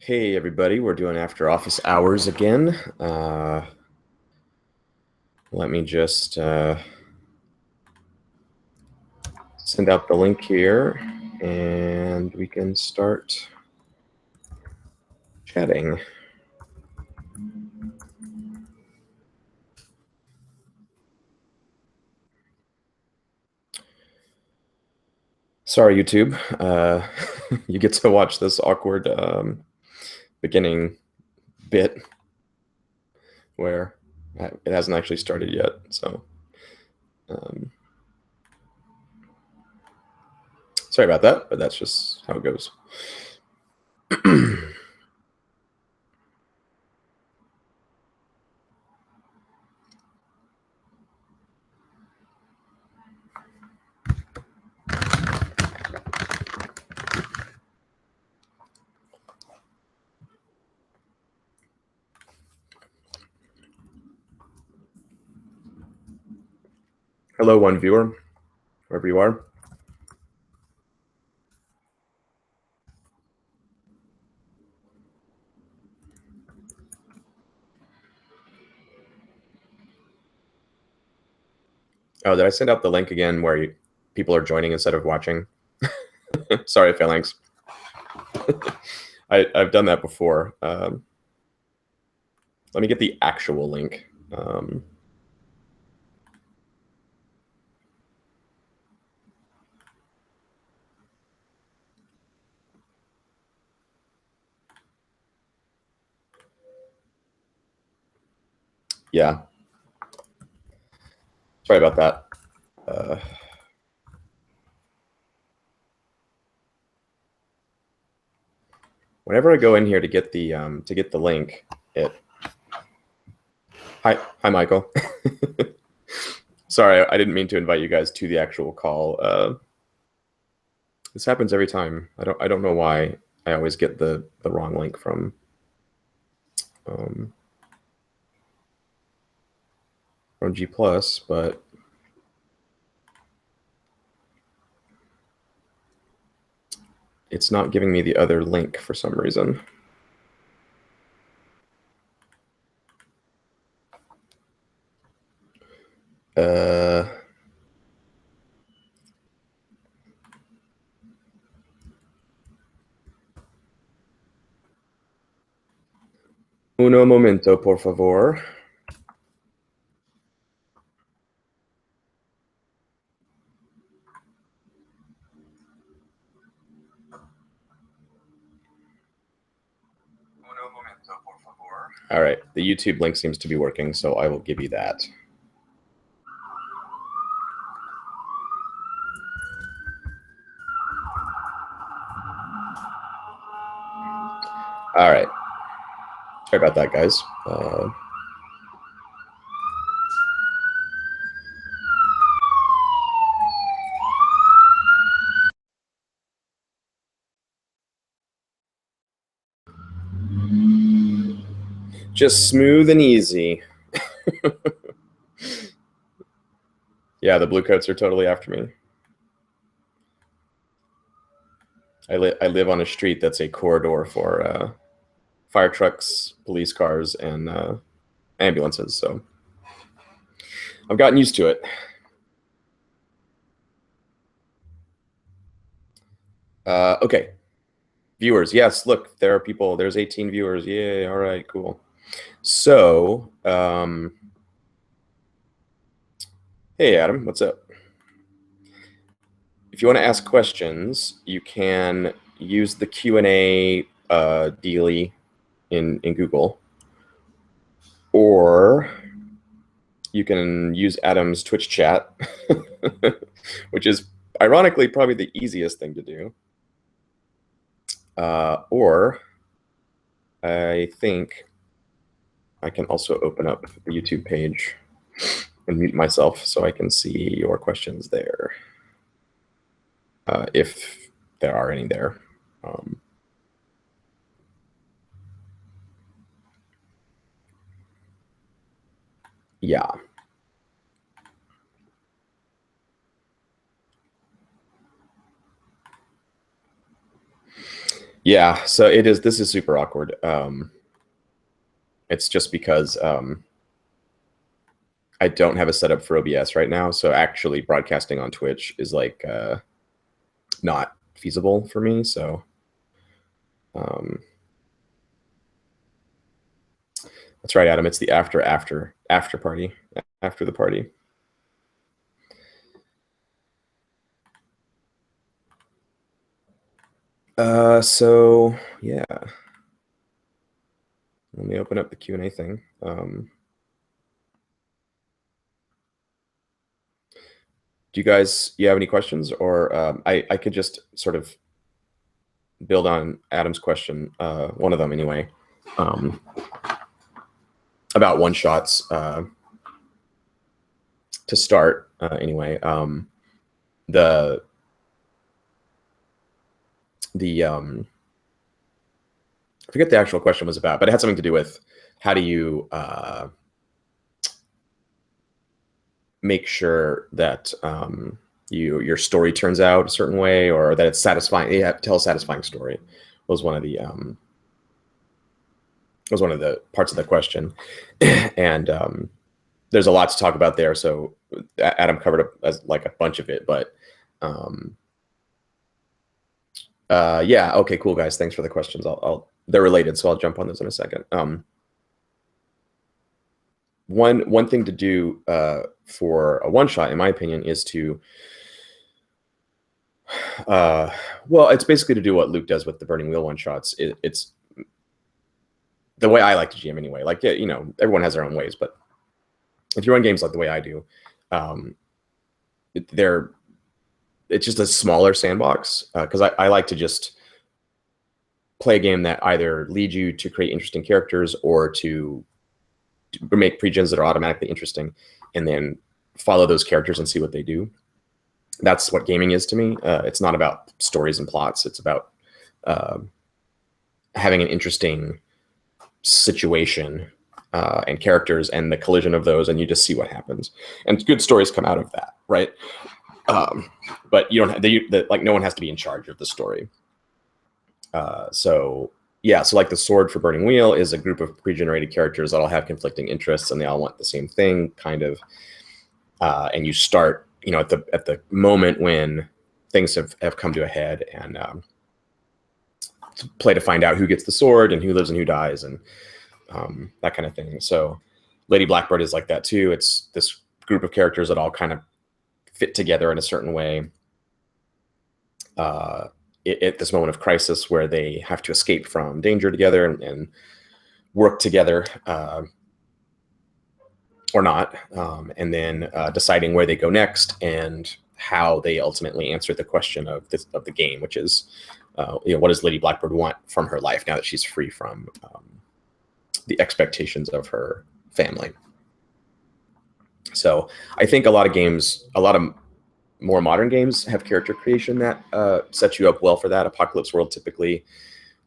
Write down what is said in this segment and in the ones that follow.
Hey everybody, we're doing after office hours again. Let me just send out the link here and we can start chatting. Sorry, YouTube. You get to watch this awkward beginning bit where it hasn't actually started yet. So sorry about that, but that's just how it goes. Hello, one viewer, wherever you are. Oh, did I send out the link again where people are joining instead of watching? Sorry, Phalanx. I've done that before. Let me get the actual link. Yeah. Sorry about that. Whenever I go in here to get the link, it. Hi, Michael. Sorry, I didn't mean to invite you guys to the actual call. This happens every time. I don't know why I always get the wrong link from G Plus, but it's not giving me the other link for some reason. Uno momento, por favor. All right, the YouTube link seems to be working, so I will give you that. All right. Sorry about that, guys. Just smooth and easy. Yeah, the blue coats are totally after me. I live on a street that's a corridor for fire trucks, police cars, and ambulances. So I've gotten used to it. Okay, viewers. Yes, look, there are people. There's 18 viewers. Yay! All right, cool. So, hey, Adam, what's up? If you want to ask questions, you can use the Q&A dealie in Google, or you can use Adam's Twitch chat, which is ironically probably the easiest thing to do. Or I think I can also open up the YouTube page and mute myself so I can see your questions there, if there are any there. Yeah. Yeah, so it is. This is super awkward. It's just because I don't have a setup for OBS right now, so actually broadcasting on Twitch is like not feasible for me. So that's right, Adam. It's the after party, after the party. So yeah, let me open up the Q&A thing. Do you have any questions, or I could just sort of build on Adam's question, one of them anyway, about one shots to start anyway. The I forget the actual question was about, but it had something to do with how do you make sure that your story turns out a certain way, or that it's satisfying. You have to tell a satisfying story. Was one of the parts of the question, and there's a lot to talk about there. So Adam covered like a bunch of it, but yeah, okay, cool, guys. Thanks for the questions. They're related, so I'll jump on those in a second. One thing to do for a one shot, in my opinion, is to well, it's basically to do what Luke does with the Burning Wheel one shots. It's the way I like to GM anyway. Like, yeah, you know, everyone has their own ways, but if you run games like the way I do, it's just a smaller sandbox, because I like to just play a game that either leads you to create interesting characters or to make pre-gens that are automatically interesting, and then follow those characters and see what they do. That's what gaming is to me. It's not about stories and plots. It's about having an interesting situation and characters and the collision of those, and you just see what happens. And good stories come out of that, right? But you don't have, like, no one has to be in charge of the story. So yeah, so like the sword for Burning Wheel is a group of pre-generated characters that all have conflicting interests, and they all want the same thing, kind of. And you start, you know, at the moment when things have come to a head, and play to find out who gets the sword and who lives and who dies, and that kind of thing. So Lady Blackbird is like that too. It's this group of characters that all kind of fit together in a certain way at this moment of crisis, where they have to escape from danger together and work together, or not, and then deciding where they go next and how they ultimately answer the question of the game, which is, you know, what does Lady Blackbird want from her life now that she's free from the expectations of her family? So I think a lot of more modern games have character creation that sets you up well for that. Apocalypse World, typically,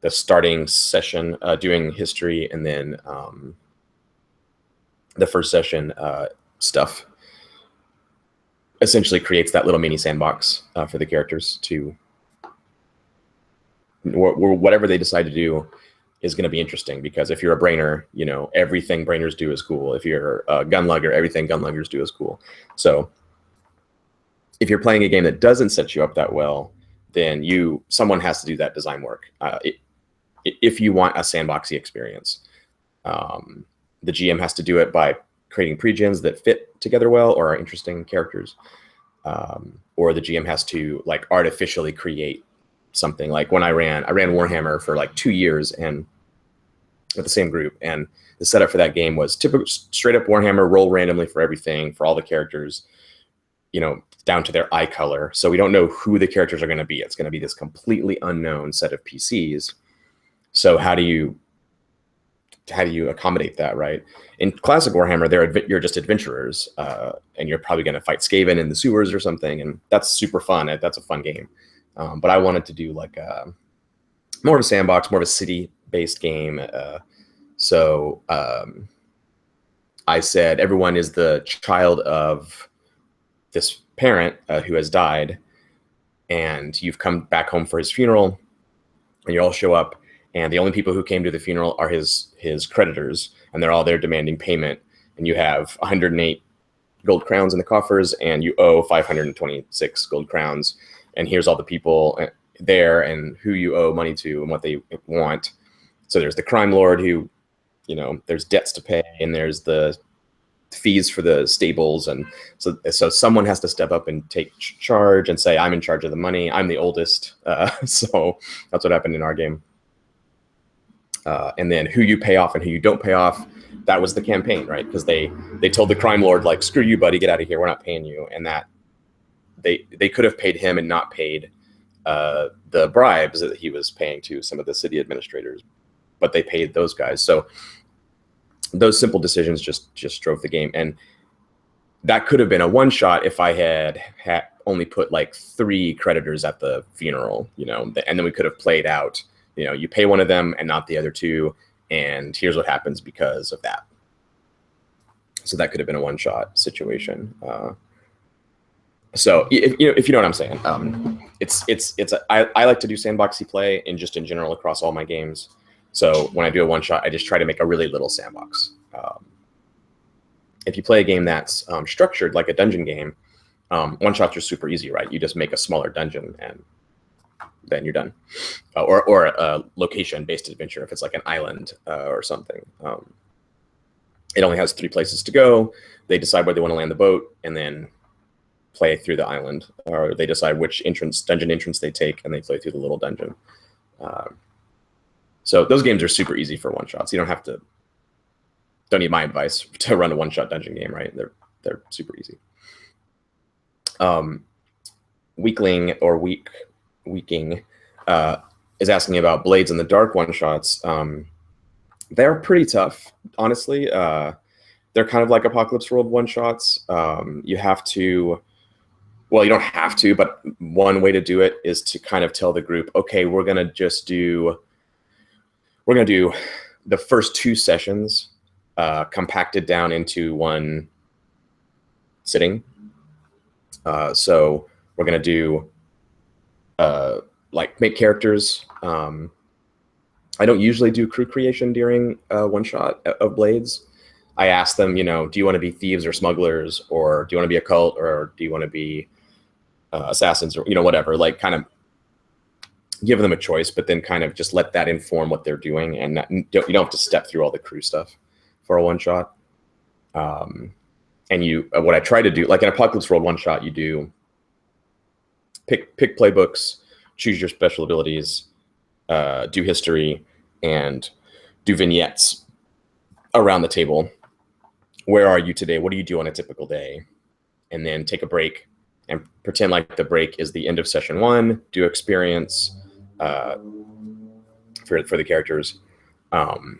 the starting session, doing history, and then the first session stuff essentially creates that little mini sandbox for the characters to, whatever they decide to do is going to be interesting, because if you're a brainer, you know, everything brainers do is cool. If you're a gunlugger, everything gunluggers do is cool. So if you're playing a game that doesn't set you up that well, then someone has to do that design work. If you want a sandboxy experience, the GM has to do it by creating pre-gens that fit together well or are interesting characters, or the GM has to, like, artificially create something. Like when I ran Warhammer for like 2 years, and with the same group, and the setup for that game was typical straight up Warhammer, roll randomly for everything, for all the characters, you know, down to their eye color. So we don't know who the characters are going to be. It's going to be this completely unknown set of PCs. So how do you accommodate that, right? In classic Warhammer, you're just adventurers, and you're probably going to fight Skaven in the sewers or something, and that's super fun. That's a fun game. But I wanted to do like more of a sandbox, more of a city-based game. So I said everyone is the child of this parent who has died, and you've come back home for his funeral, and you all show up, and the only people who came to the funeral are his creditors, and they're all there demanding payment, and you have 108 gold crowns in the coffers, and you owe 526 gold crowns, and here's all the people there and who you owe money to and what they want. So there's the crime lord who, you know, there's debts to pay, and there's the fees for the stables, and so someone has to step up and take charge and say, I'm in charge of the money, I'm the oldest. So that's what happened in our game. And then who you pay off and who you don't pay off, that was the campaign, right? Because they told the crime lord, like, screw you, buddy, get out of here, we're not paying you. And that they could have paid him and not paid the bribes that he was paying to some of the city administrators, but they paid those guys. So those simple decisions just drove the game. And that could have been a one shot if I had only put like 3 creditors at the funeral, you know, and then we could have played out, you know, you pay one of them and not the other 2, and here's what happens because of that. So that could have been a one shot situation. So if you know what I'm saying, I like to do sandboxy play in general across all my games. So when I do a one shot, I just try to make a really little sandbox. If you play a game that's structured like a dungeon game, one shots are super easy, right? You just make a smaller dungeon and then you're done. Or a location-based adventure if it's like an island or something. It only has 3 places to go. They decide where they want to land the boat and then play through the island, or they decide which dungeon entrance they take and they play through the little dungeon. So those games are super easy for one shots. You don't need my advice to run a one shot dungeon game, right? They're super easy. Weakling or Weaking is asking about Blades in the Dark one shots. They're pretty tough, honestly. They're kind of like Apocalypse World one shots. You have to, well, you don't have to, but one way to do it is to kind of tell the group, okay, we're gonna do the first 2 sessions compacted down into one sitting. So we're gonna do like make characters. I don't usually do crew creation during one shot of Blades. I ask them, you know, do you want to be thieves or smugglers, or do you want to be a cult, or do you want to be assassins, or, you know, whatever, like kind of give them a choice, but then kind of just let that inform what they're doing, and you don't have to step through all the crew stuff for a one shot. And what I try to do, like an Apocalypse World one shot, you do pick playbooks, choose your special abilities, do history, and do vignettes around the table. Where are you today? What do you do on a typical day? And then take a break and pretend like the break is the end of session 1, do experience for the characters, and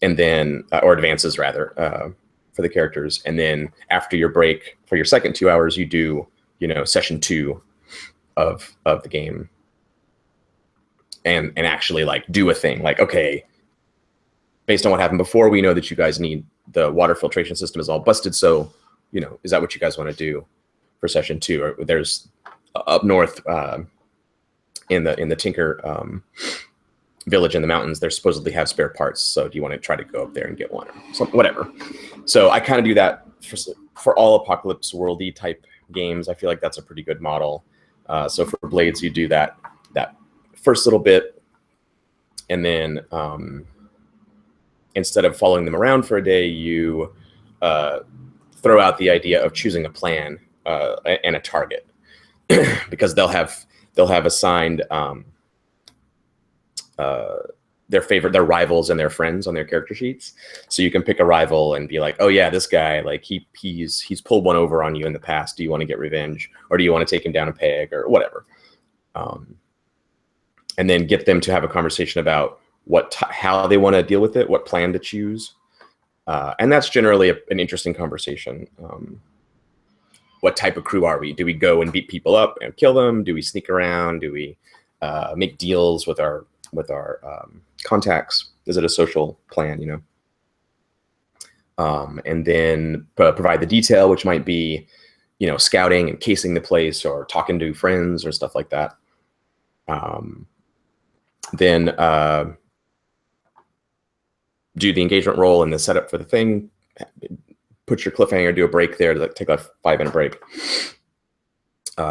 then, or advances rather, for the characters. And then after your break for your second 2 hours, you do, you know, session 2 of the game, and actually like do a thing like, okay, based on what happened before, we know that you guys need the water filtration system is all busted. So, you know, is that what you guys want to do for session 2? Or there's up north in the Tinker village in the mountains, they supposedly have spare parts. So do you want to try to go up there and get one, or something, whatever. So I kind of do that for all Apocalypse Worldy type games. I feel like that's a pretty good model. So for Blades, you do that first little bit, and then instead of following them around for a day, you throw out the idea of choosing a plan and a target, because they'll have assigned their rivals and their friends on their character sheets. So you can pick a rival and be like, oh yeah, this guy, like he's pulled one over on you in the past. Do you want to get revenge, or do you want to take him down a peg, or whatever? And then get them to have a conversation about how they want to deal with it, what plan to choose. And that's generally an interesting conversation. What type of crew are we? Do we go and beat people up and kill them? Do we sneak around? Do we make deals with our contacts? Is it a social plan, you know? And then provide the detail, which might be, you know, scouting and casing the place, or talking to friends or stuff like that. then do the engagement roll and the setup for the thing, put your cliffhanger, do a break there, to take a 5-minute break,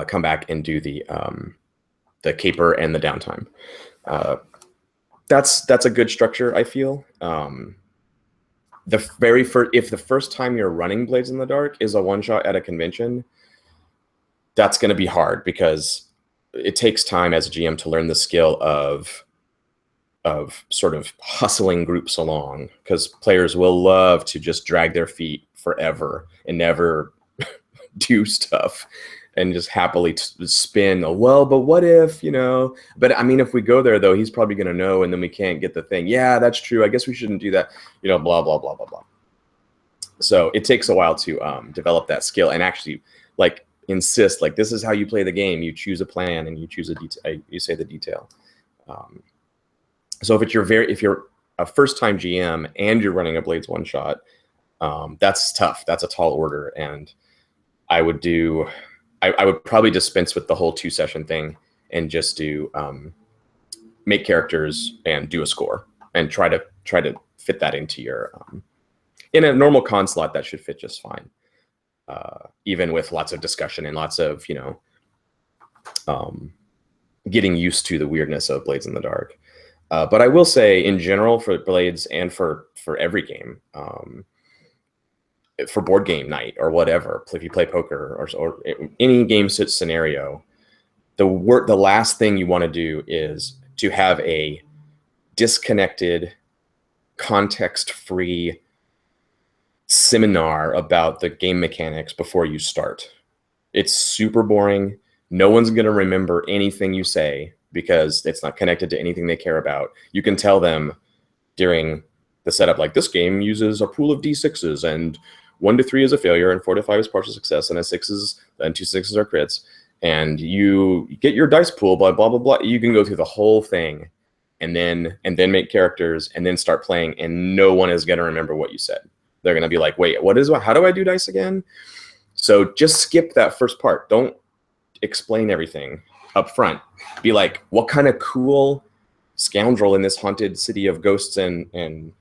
come back and do the caper and the downtime. That's a good structure, I feel. If the first time you're running Blades in the Dark is a one-shot at a convention, that's going to be hard because it takes time as a GM to learn the skill of sort of hustling groups along, because players will love to just drag their feet forever and never do stuff and just happily spin. Well, but what if, but I mean, if we go there though, he's probably going to know, and then we can't get the thing. Yeah, that's true. I guess we shouldn't do that, blah, blah, blah, blah, blah. So it takes a while to develop that skill and actually insist, this is how you play the game. You choose a plan and you choose you say the detail. So if you're a first-time GM and you're running a Blades one-shot, that's tough. That's a tall order, and I would probably dispense with the whole 2-session thing and just do make characters and do a score and try to fit that into your in a normal con slot. That should fit just fine, even with lots of discussion and lots of getting used to the weirdness of Blades in the Dark. But I will say, in general, for Blades and for every game, for board game night or whatever, if you play poker or any game scenario, the last thing you want to do is to have a disconnected, context-free seminar about the game mechanics before you start. It's super boring. No one's going to remember anything you say because it's not connected to anything they care about. You can tell them during the setup, this game uses a pool of D6s, and 1 to 3 is a failure, and 4 to 5 is partial success, and 2 6s are crits, and you get your dice pool, blah, blah, blah, blah. You can go through the whole thing and then make characters and then start playing, and no one is going to remember what you said. They're going to be like, wait, how do I do dice again? So just skip that first part. Don't explain everything up front. Be like, what kind of cool scoundrel in this haunted city of ghosts and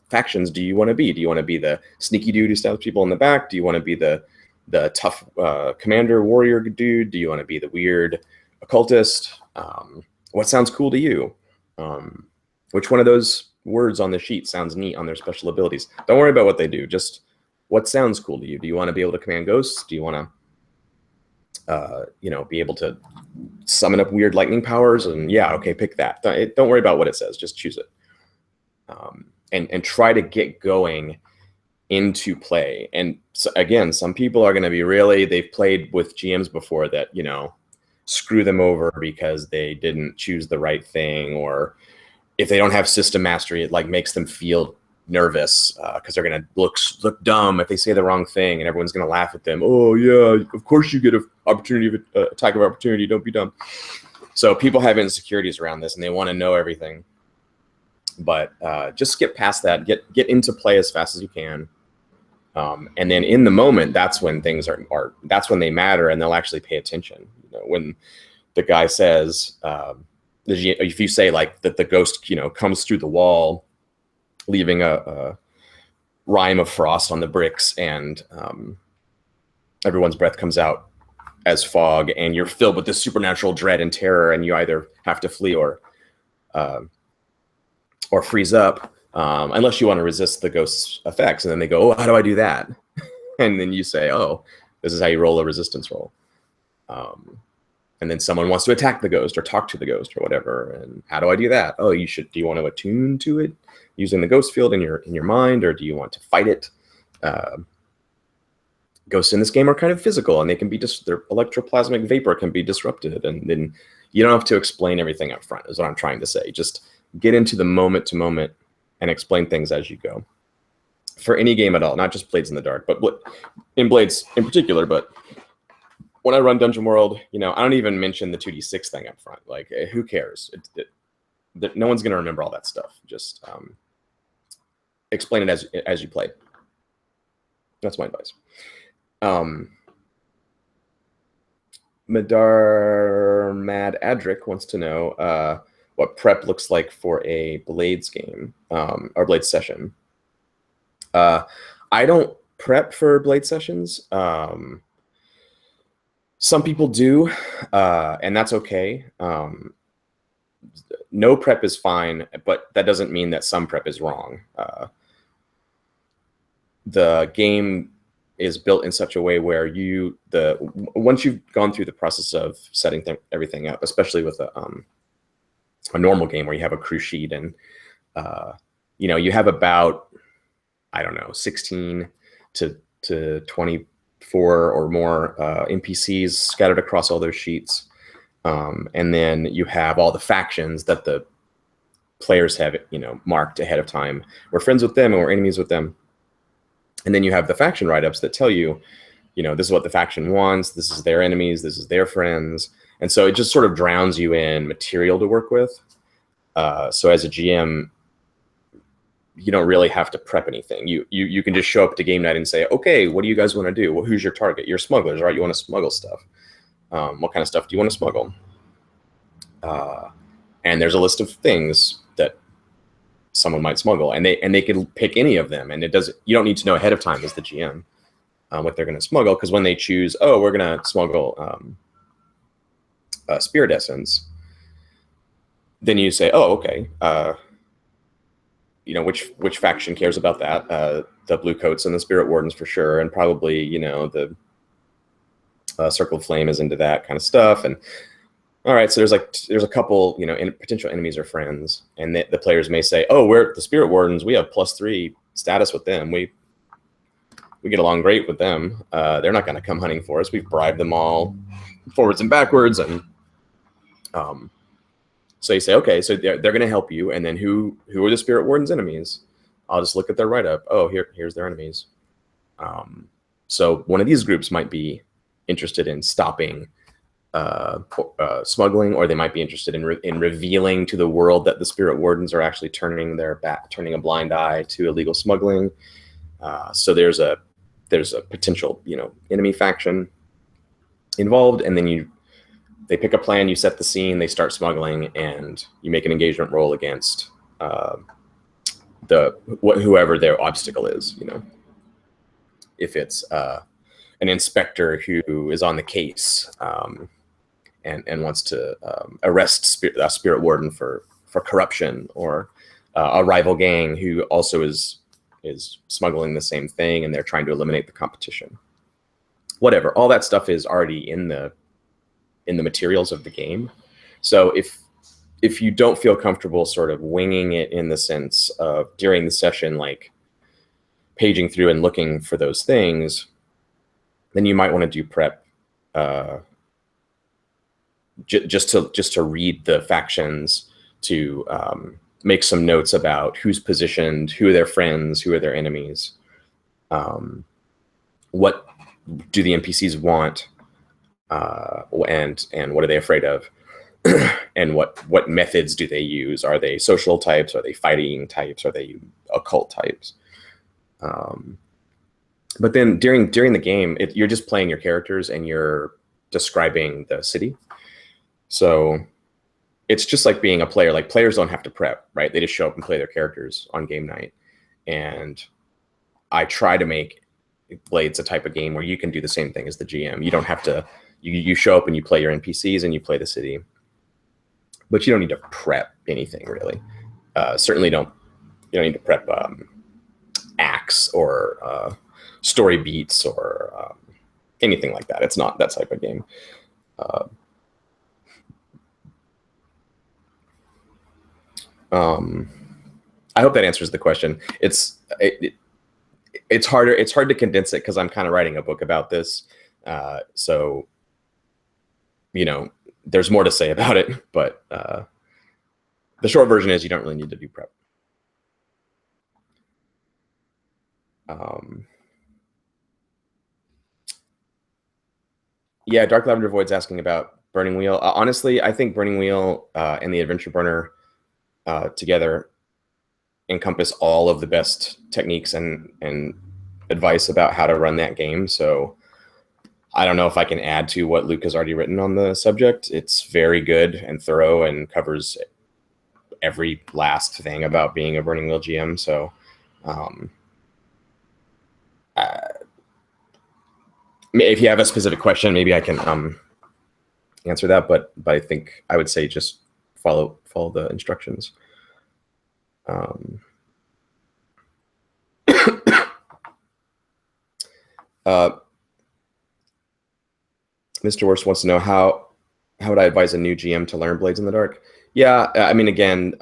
factions do you want to be? Do you want to be the sneaky dude who stabs people in the back? Do you want to be the tough commander warrior dude? Do you want to be the weird occultist? What sounds cool to you? Which one of those words on the sheet sounds neat on their special abilities? Don't worry about what they do. Just what sounds cool to you. Do you want to be able to command ghosts? Do you want to be able to summon up weird lightning powers? And yeah, okay, pick that. Don't worry about what it says. Just choose it. And try to get going into play. And so, again, some people are going to be they've played with GMs before that, screw them over because they didn't choose the right thing, or if they don't have system mastery, it makes them feel nervous because they're going to look dumb if they say the wrong thing, and everyone's going to laugh at them. Oh yeah, of course you get an opportunity of attack of opportunity. Don't be dumb. So people have insecurities around this, and they want to know everything. But just skip past that. Get into play as fast as you can, and then in the moment, that's when things that's when they matter, and they'll actually pay attention. When the guy says, if you say that the ghost comes through the wall, leaving a rime of frost on the bricks, and everyone's breath comes out as fog, and you're filled with this supernatural dread and terror, and you either have to flee or freeze up, unless you want to resist the ghost's effects. And then they go, oh, how do I do that? And then you say, oh, this is how you roll a resistance roll. And then someone wants to attack the ghost or talk to the ghost or whatever. And how do I do that? Oh, do you want to attune to it using the ghost field in your mind, or do you want to fight it? Ghosts in this game are kind of physical, and they can be their electroplasmic vapor can be disrupted. And then you don't have to explain everything up front, is what I'm trying to say. Just get into the moment to moment and explain things as you go. For any game at all, not just Blades in the Dark, but in Blades in particular. But when I run Dungeon World, I don't even mention the 2d6 thing up front. Who cares? No one's going to remember all that stuff. Just explain it as you play. That's my advice. Madar Mad Adric wants to know, what prep looks like for a Blades game, or Blades session. I don't prep for Blade sessions. Some people do, and that's okay. No prep is fine, but that doesn't mean that some prep is wrong. The game is built in such a way where once you've gone through the process of setting everything up, especially with a normal game where you have a crew sheet and you have about, I don't know, 16 to 24 or more NPCs scattered across all those sheets. And then you have all the factions that the players have, marked ahead of time. We're friends with them and we're enemies with them. And then you have the faction write-ups that tell you, this is what the faction wants. This is their enemies. This is their friends. And so it just sort of drowns you in material to work with. So as a GM, you don't really have to prep anything. You can just show up to game night and say, okay, what do you guys want to do? Well, who's your target? You're smugglers, right? You want to smuggle stuff. What kind of stuff do you want to smuggle? And there's a list of things that someone might smuggle, and they can pick any of them. And you don't need to know ahead of time as the GM what they're going to smuggle, because when they choose, we're going to smuggle Spirit Essence, then you say, okay, which faction cares about that? The Blue Coats and the Spirit Wardens for sure, and probably the Circle of Flame is into that kind of stuff. And all right, so there's a couple potential enemies or friends, and the players may say, we're the Spirit Wardens, we have +3 status with them. We get along great with them. They're not going to come hunting for us. We've bribed them all forwards and backwards, and so you say, okay, so they're going to help you, and then who are the Spirit Wardens' enemies? I'll just look at their write-up. Here's their enemies. So one of these groups might be interested in stopping smuggling, or they might be interested in revealing to the world that the Spirit Wardens are actually turning a blind eye to illegal smuggling. So there's a potential enemy faction involved, and then they pick a plan, you set the scene, they start smuggling, and you make an engagement roll against whoever their obstacle is. If it's an inspector who is on the case and wants to arrest a Spirit Warden for corruption, or a rival gang who also is smuggling the same thing, and they're trying to eliminate the competition. Whatever, all that stuff is already in the materials of the game. So if you don't feel comfortable sort of winging it in the sense of during the session, like paging through and looking for those things, then you might want to do prep just to read the factions, to make some notes about who's positioned, who are their friends, who are their enemies, what do the NPCs want, and what are they afraid of, and what methods do they use? Are they social types? Are they fighting types? Are they occult types? But then during the game, you're just playing your characters and you're describing the city. So it's just like being a player. Like, players don't have to prep, right? They just show up and play their characters on game night. And I try to make Blades a type of game where you can do the same thing as the GM. You don't have to, you show up and you play your NPCs and you play the city. But you don't need to prep anything, really. Certainly you don't need to prep acts or story beats or anything like that. It's not that type of game. I hope that answers the question. It's hard to condense it because I'm kind of writing a book about this. So, there's more to say about it, but the short version is you don't really need to do prep. Yeah, Dark Lavender Void's asking about Burning Wheel. Honestly, I think Burning Wheel and the Adventure Burner together encompass all of the best techniques and advice about how to run that game. So I don't know if I can add to what Luke has already written on the subject. It's very good and thorough and covers every last thing about being a Burning Wheel GM. So if you have a specific question, maybe I can answer that. But I think I would say just follow the instructions. Mr. Worst wants to know how would I advise a new GM to learn Blades in the Dark? Yeah, I mean, again,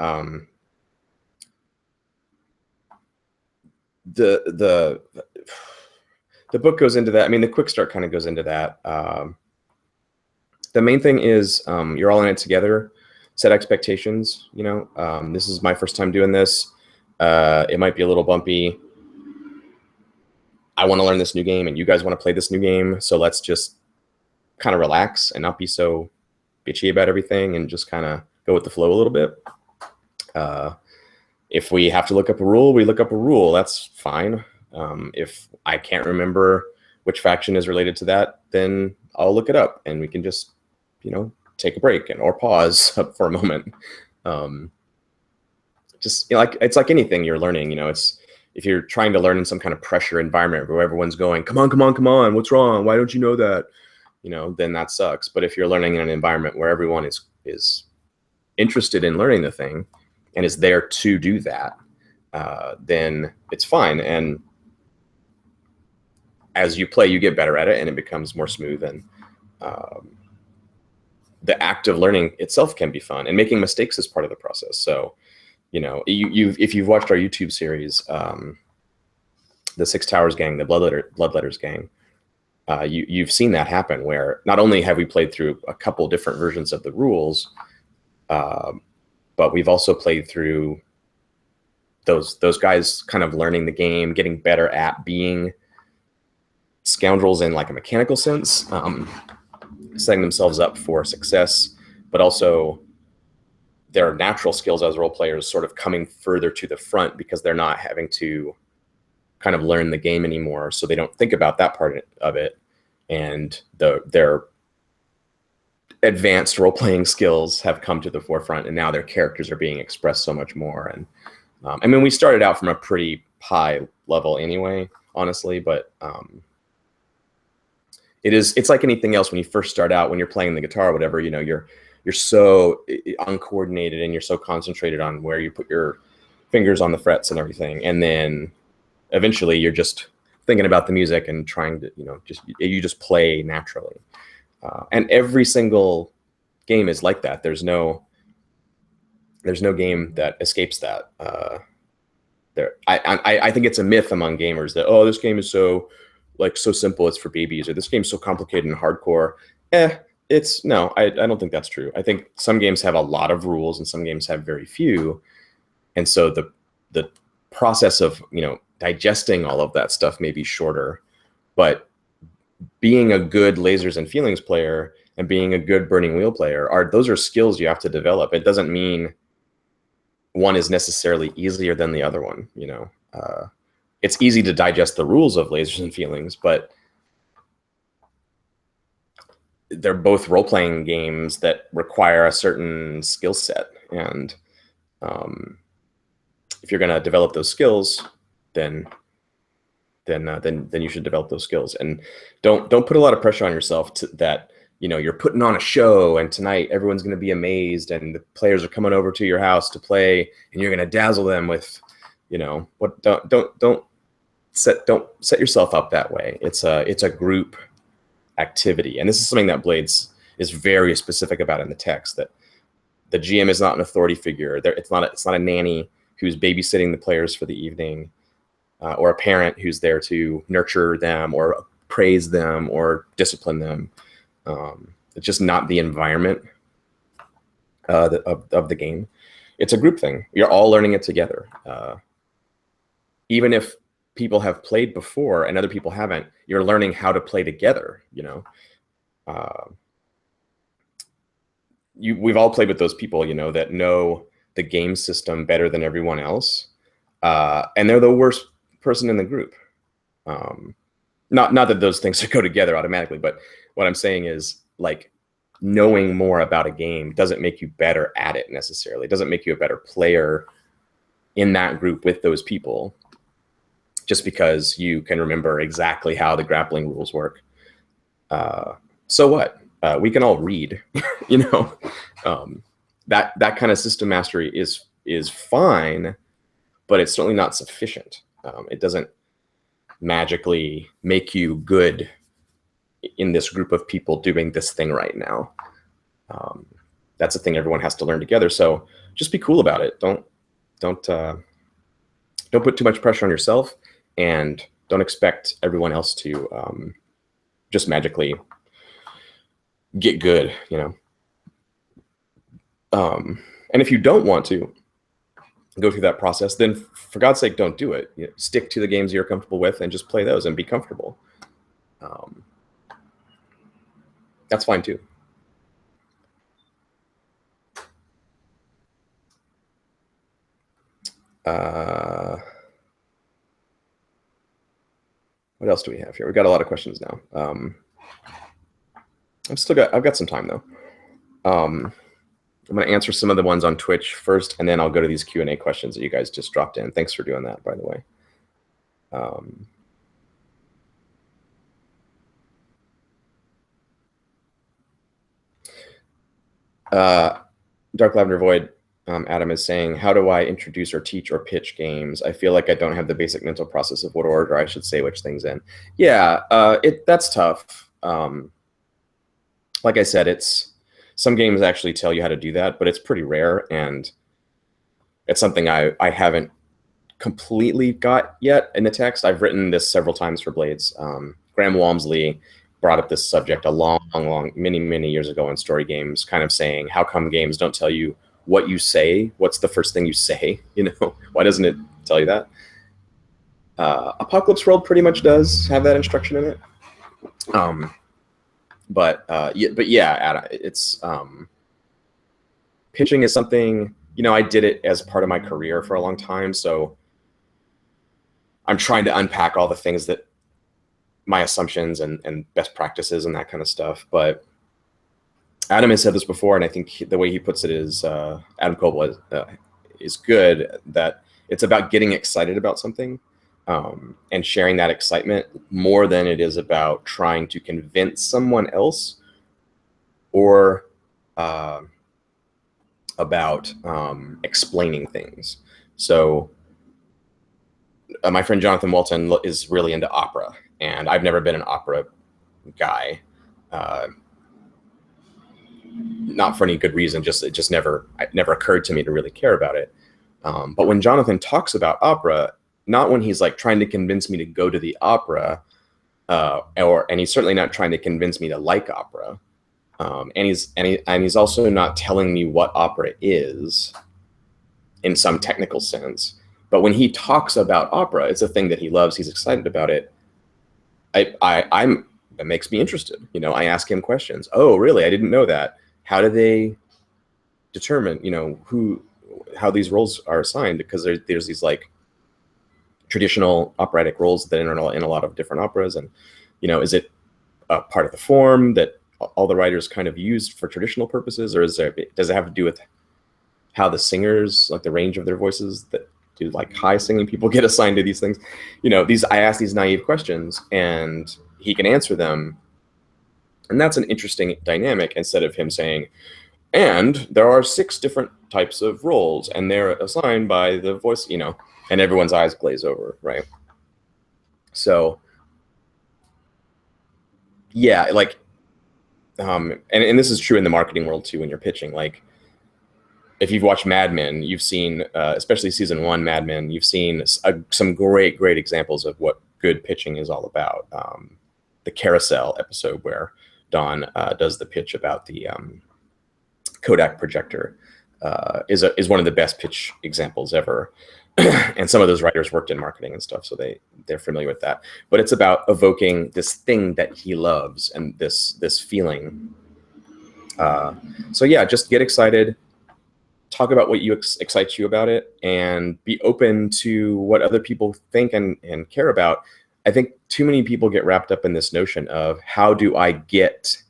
the book goes into that. I mean, the quick start kind of goes into that. The main thing is you're all in it together. Set expectations. You know, this is my first time doing this. It might be a little bumpy. I want to learn this new game, and you guys want to play this new game. So let's just kind of relax and not be so bitchy about everything, and just kind of go with the flow a little bit. If we have to look up a rule, we look up a rule. That's fine. If I can't remember which faction is related to that, then I'll look it up, and we can just, you know, take a break or pause for a moment. Just, you know, like it's like anything you're learning. You know, it's if you're trying to learn in some kind of pressure environment where everyone's going, come on, come on, come on, what's wrong? Why don't you know that? You know, then that sucks. But if you're learning in an environment where everyone is interested in learning the thing and is there to do that, then it's fine. And as you play, you get better at it, and it becomes more smooth. And the act of learning itself can be fun, and making mistakes is part of the process. So, you know, if you've watched our YouTube series, the Six Towers Gang, the Bloodletters Gang, you've seen that happen, where not only have we played through a couple different versions of the rules, but we've also played through those guys kind of learning the game, getting better at being scoundrels in like a mechanical sense, setting themselves up for success, but also their natural skills as role players sort of coming further to the front because they're not having to kind of learn the game anymore. So they don't think about that part of it. And their advanced role-playing skills have come to the forefront, and now their characters are being expressed so much more. And I mean, we started out from a pretty high level anyway, honestly, but it's like anything else. When you first start out, when you're playing the guitar or whatever, you know, you're so uncoordinated, and you're so concentrated on where you put your fingers on the frets and everything. And then eventually you're just thinking about the music and trying to, you know, you just play naturally. And every single game is like that. There's no game that escapes that. I think it's a myth among gamers that, oh, this game is so simple, it's for babies, or this game's so complicated and hardcore. No, I don't think that's true. I think some games have a lot of rules and some games have very few. And so the process of, you know, digesting all of that stuff may be shorter, but being a good Lasers and Feelings player and being a good Burning Wheel player those are skills you have to develop. It doesn't mean one is necessarily easier than the other one. You know, it's easy to digest the rules of Lasers and Feelings, but they're both role-playing games that require a certain skill set. And if you're going to develop those skills, then you should develop those skills. And don't put a lot of pressure on yourself that, you know, you're putting on a show and tonight everyone's going to be amazed and the players are coming over to your house to play and you're going to dazzle them with, you know, what. Don't set yourself up that way. It's a group activity, and this is something that Blades is very specific about in the text, that the GM is not an authority figure. It's not a nanny who's babysitting the players for the evening, or a parent who's there to nurture them or praise them or discipline them. It's just not the environment of the game. It's a group thing. You're all learning it together. Even if people have played before and other people haven't, you're learning how to play together, you know. We've all played with those people, you know, that know the game system better than everyone else, and they're the worst person in the group. Not that those things go together automatically, but what I'm saying is, like, knowing more about a game doesn't make you better at it necessarily. It doesn't make you a better player in that group with those people just because you can remember exactly how the grappling rules work. So what? We can all read, you know. That kind of system mastery is fine, but it's certainly not sufficient. It doesn't magically make you good in this group of people doing this thing right now. That's a thing everyone has to learn together. So just be cool about it. Don't put too much pressure on yourself, and don't expect everyone else to just magically get good, you know. And if you don't want to go through that process, then for God's sake, don't do it. You know, stick to the games you're comfortable with and just play those and be comfortable. That's fine too. What else do we have here? We've got a lot of questions now. I've got some time though. I'm going to answer some of the ones on Twitch first, and then I'll go to these Q&A questions that you guys just dropped in. Thanks for doing that, by the way. Dark Lavender Void, Adam is saying, how do I introduce or teach or pitch games? I feel like I don't have the basic mental process of what order I should say which things in. Yeah, that's tough. Like I said, some games actually tell you how to do that, but it's pretty rare, and it's something I haven't completely got yet in the text. I've written this several times for Blades. Graham Walmsley brought up this subject many years ago in Story Games, kind of saying, how come games don't tell you what you say? What's the first thing you say? You know, why doesn't it tell you that? Apocalypse World pretty much does have that instruction in it. But yeah, Adam, it's pitching is something, you know, I did it as part of my career for a long time, so I'm trying to unpack all the things that my assumptions and best practices and that kind of stuff. But Adam has said this before, and I think the way he puts it is, Adam Koebel is good, that it's about getting excited about something and sharing that excitement more than it is about trying to convince someone else or about explaining things. So my friend Jonathan Walton is really into opera, and I've never been an opera guy. Not for any good reason, it never occurred to me to really care about it. But when Jonathan talks about opera, not when he's like trying to convince me to go to the opera, and he's certainly not trying to convince me to like opera. And he's also not telling me what opera is in some technical sense. But when he talks about opera, it's a thing that he loves. He's excited about it. That makes me interested. You know, I ask him questions. Oh, really? I didn't know that. How do they determine, you know, how these roles are assigned? Because there's these like traditional operatic roles that are in a lot of different operas, and you know, is it a part of the form that all the writers kind of used for traditional purposes, or does it have to do with how the singers, like the range of their voices, that do like high singing people get assigned to these things? You know, I ask these naive questions, and he can answer them, and that's an interesting dynamic, instead of him saying, and there are 6 different types of roles, and they're assigned by the voice, you know, and everyone's eyes glaze over, right? So yeah, like, and this is true in the marketing world too, when you're pitching. Like, if you've watched Mad Men, you've seen, especially season 1 Mad Men, you've seen some great examples of what good pitching is all about. The Carousel episode where Don does the pitch about the Kodak projector is one of the best pitch examples ever. And some of those writers worked in marketing and stuff, so they're familiar with that. But it's about evoking this thing that he loves and this feeling. So yeah, just get excited. Talk about what excites you about it, and be open to what other people think and care about. I think too many people get wrapped up in this notion of, how do I get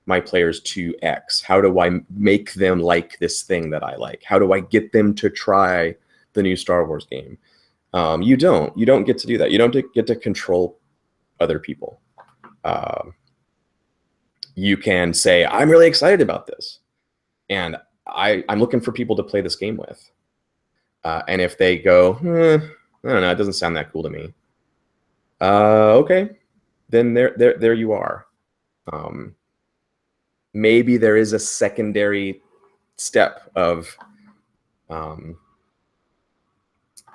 my players to X? How do I make them like this thing that I like? How do I get them to try the new Star Wars game? You don't get to do that. You don't get to control other people. You can say, I'm really excited about this, and I'm looking for people to play this game with. And if they go, I don't know, it doesn't sound that cool to me. Okay, then there you are. Maybe there is a secondary step of,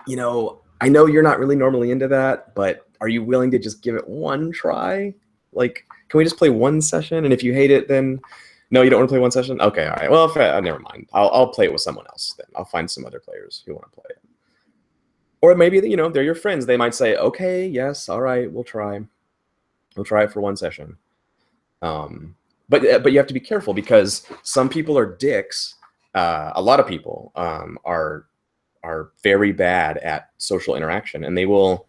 you know, I know you're not really normally into that, but are you willing to just give it one try? Like, can we just play one session? And if you hate it, then no, you don't want to play one session? Okay, all right. Well, never mind. I'll play it with someone else then. I'll find some other players who want to play it. Or maybe, you know, they're your friends. They might say, okay, yes, all right, we'll try. We'll try it for one session. But you have to be careful, because some people are dicks. A lot of people are very bad at social interaction, and they will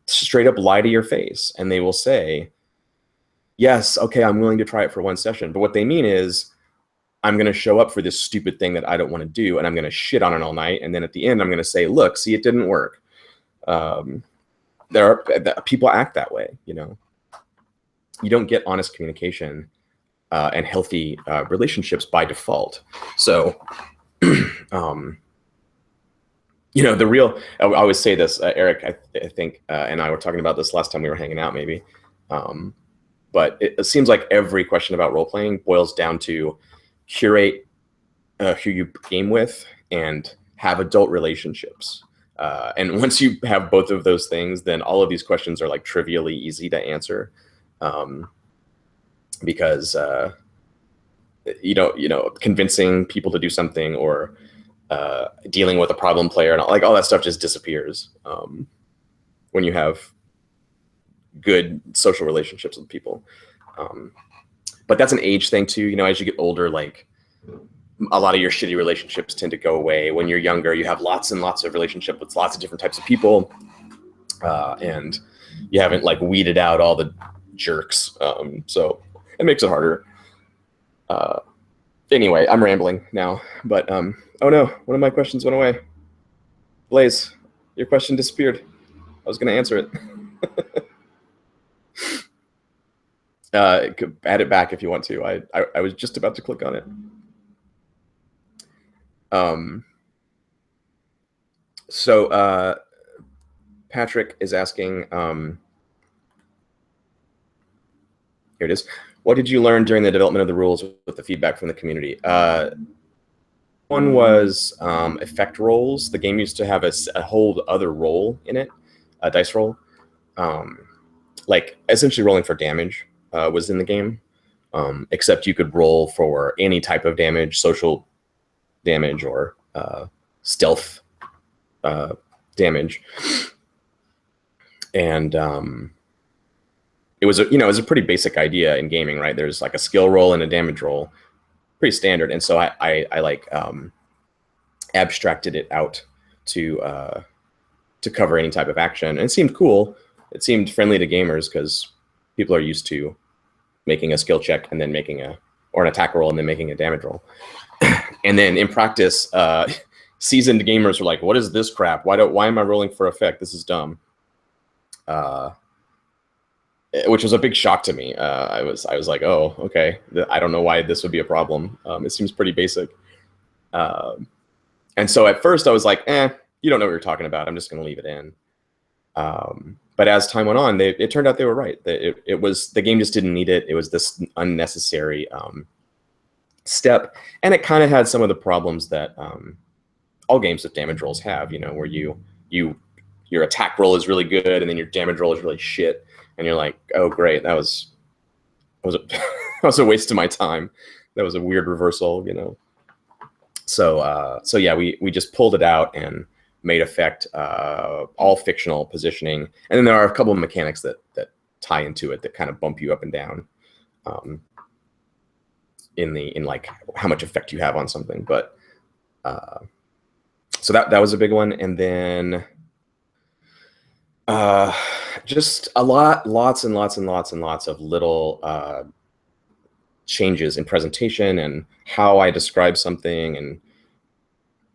straight up lie to your face, and they will say, yes, okay, I'm willing to try it for one session. But what they mean is, I'm going to show up for this stupid thing that I don't want to do, and I'm going to shit on it all night. And then at the end, I'm going to say, look, see, it didn't work. People act that way, you know. You don't get honest communication and healthy relationships by default. So, you know, I always say this, Eric, I think, and I were talking about this last time we were hanging out, maybe. But it seems like every question about role-playing boils down to curate who you game with and have adult relationships. And once you have both of those things, then all of these questions are like trivially easy to answer. Because you know, convincing people to do something, or dealing with a problem player, and all that stuff just disappears when you have good social relationships with people. But that's an age thing too. You know, as you get older, like, a lot of your shitty relationships tend to go away. When you're younger, you have lots and lots of relationships with lots of different types of people, and you haven't like weeded out all the jerks. So it makes it harder. Anyway, I'm rambling now, but oh no, one of my questions went away. Blaze, your question disappeared. I was going to answer it. Add it back if you want to. I was just about to click on it. So Patrick is asking, here it is. What did you learn during the development of the rules with the feedback from the community? One was effect rolls. The game used to have a whole other roll in it, a dice roll. Like essentially rolling for damage was in the game, except you could roll for any type of damage, social damage, or stealth damage. And it was a pretty basic idea in gaming, right? There's like a skill roll and a damage roll, pretty standard. And so I like abstracted it out to cover any type of action, and it seemed cool. It seemed friendly to gamers because people are used to making a skill check and then making an attack roll and then making a damage roll. And then in practice, seasoned gamers were like, "What is this crap? Why am I rolling for effect? This is dumb." Which was a big shock to me. I was like, "Oh, okay. I don't know why this would be a problem. It seems pretty basic." And so at first I was like, you don't know what you're talking about. I'm just going to leave it in. But as time went on, it turned out they were right. It was, the game just didn't need it. It was this unnecessary step, and it kind of had some of the problems that all games with damage rolls have. You know, where your attack roll is really good, and then your damage roll is really shit, and you're like, oh great, that was a waste of my time. That was a weird reversal, you know. So yeah, we just pulled it out and made effect all fictional positioning, and then there are a couple of mechanics that tie into it that kind of bump you up and down in like how much effect you have on something. But so that was a big one. And then just lots and lots of little changes in presentation and how I describe something and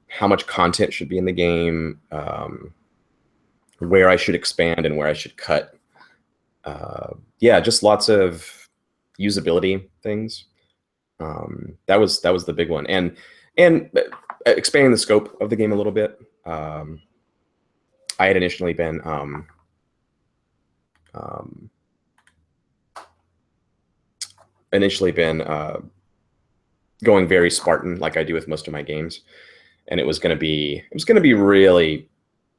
how much content should be in the game, where I should expand and where I should cut. Yeah, just lots of usability things. That was the big one, and expanding the scope of the game a little bit. I had initially been going very Spartan, like I do with most of my games, and it was going to be really,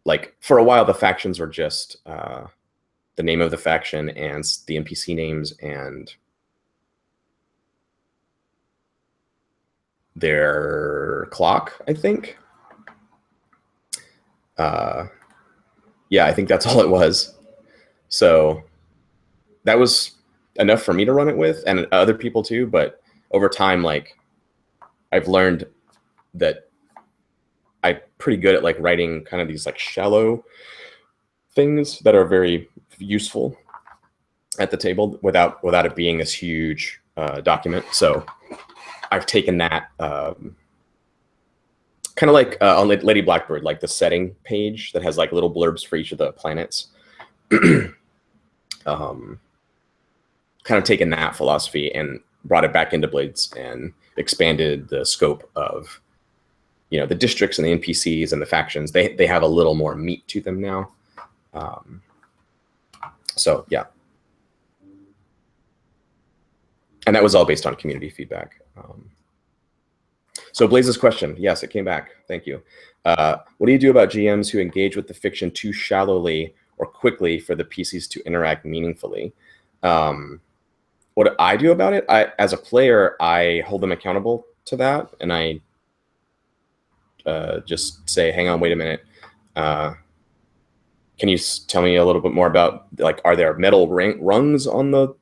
like, for a while the factions were just the name of the faction and the NPC names and their clock, I think. Yeah, I think that's all it was. So that was enough for me to run it with, and other people too. But over time, like, I've learned that I'm pretty good at like writing kind of these like shallow things that are very useful at the table without it being this huge document. So I've taken that kind of like on Lady Blackbird, like the setting page that has like little blurbs for each of the planets. Kind of taken that philosophy and brought it back into Blades and expanded the scope of, you know, the districts and the NPCs and the factions. They have a little more meat to them now. So yeah. And that was all based on community feedback. So Blaze's question, yes, it came back. Thank you. What do you do about GMs who engage with the fiction too shallowly or quickly for the PCs to interact meaningfully? What I do about it, as a player, I hold them accountable to that, and I just say, hang on, wait a minute. Can you tell me a little bit more about, like, are there metal rungs on the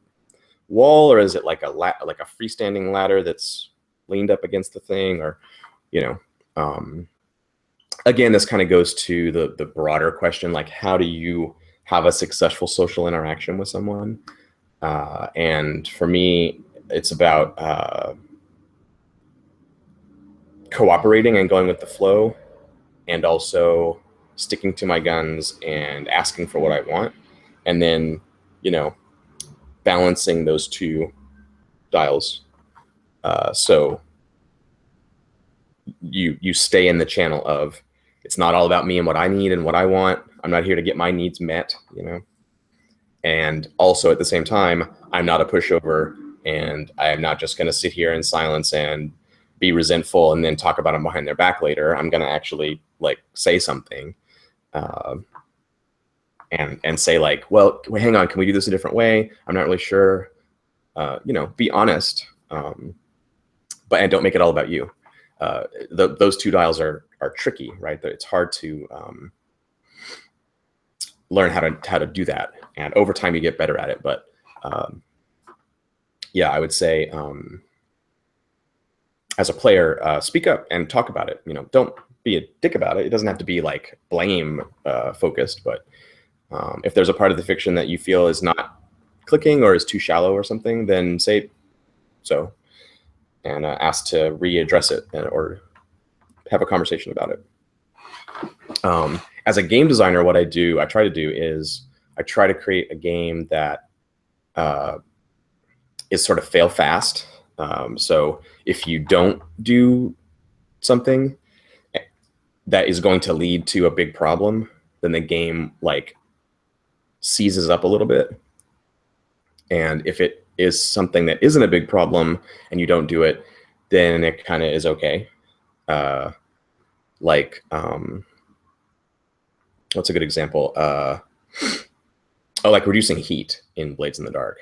wall, or is it like a freestanding ladder that's leaned up against the thing, or, you know, again, this kind of goes to the broader question, like, how do you have a successful social interaction with someone? And for me, it's about cooperating and going with the flow, and also sticking to my guns and asking for what I want, and then, you know, balancing those two dials. So you stay in the channel of, it's not all about me and what I need and what I want. I'm not here to get my needs met, you know. And also at the same time, I'm not a pushover, and I'm not just going to sit here in silence and be resentful and then talk about them behind their back later. I'm going to actually, like, say something, and say, like, well, hang on, can we do this a different way? I'm not really sure. You know, be honest, and don't make it all about you. Those two dials are tricky, right? It's hard to learn how to do that, and over time you get better at it. But yeah, I would say, as a player, speak up and talk about it. You know, don't be a dick about it. It doesn't have to be like blame focused, but if there's a part of the fiction that you feel is not clicking or is too shallow or something, then say so, and ask to readdress it, or have a conversation about it. As a game designer, what I try to do is I try to create a game that is sort of fail fast. So if you don't do something that is going to lead to a big problem, then the game, like, seizes up a little bit. And if it is something that isn't a big problem and you don't do it, then it kind of is okay. Like, what's a good example? Like reducing heat in Blades in the Dark.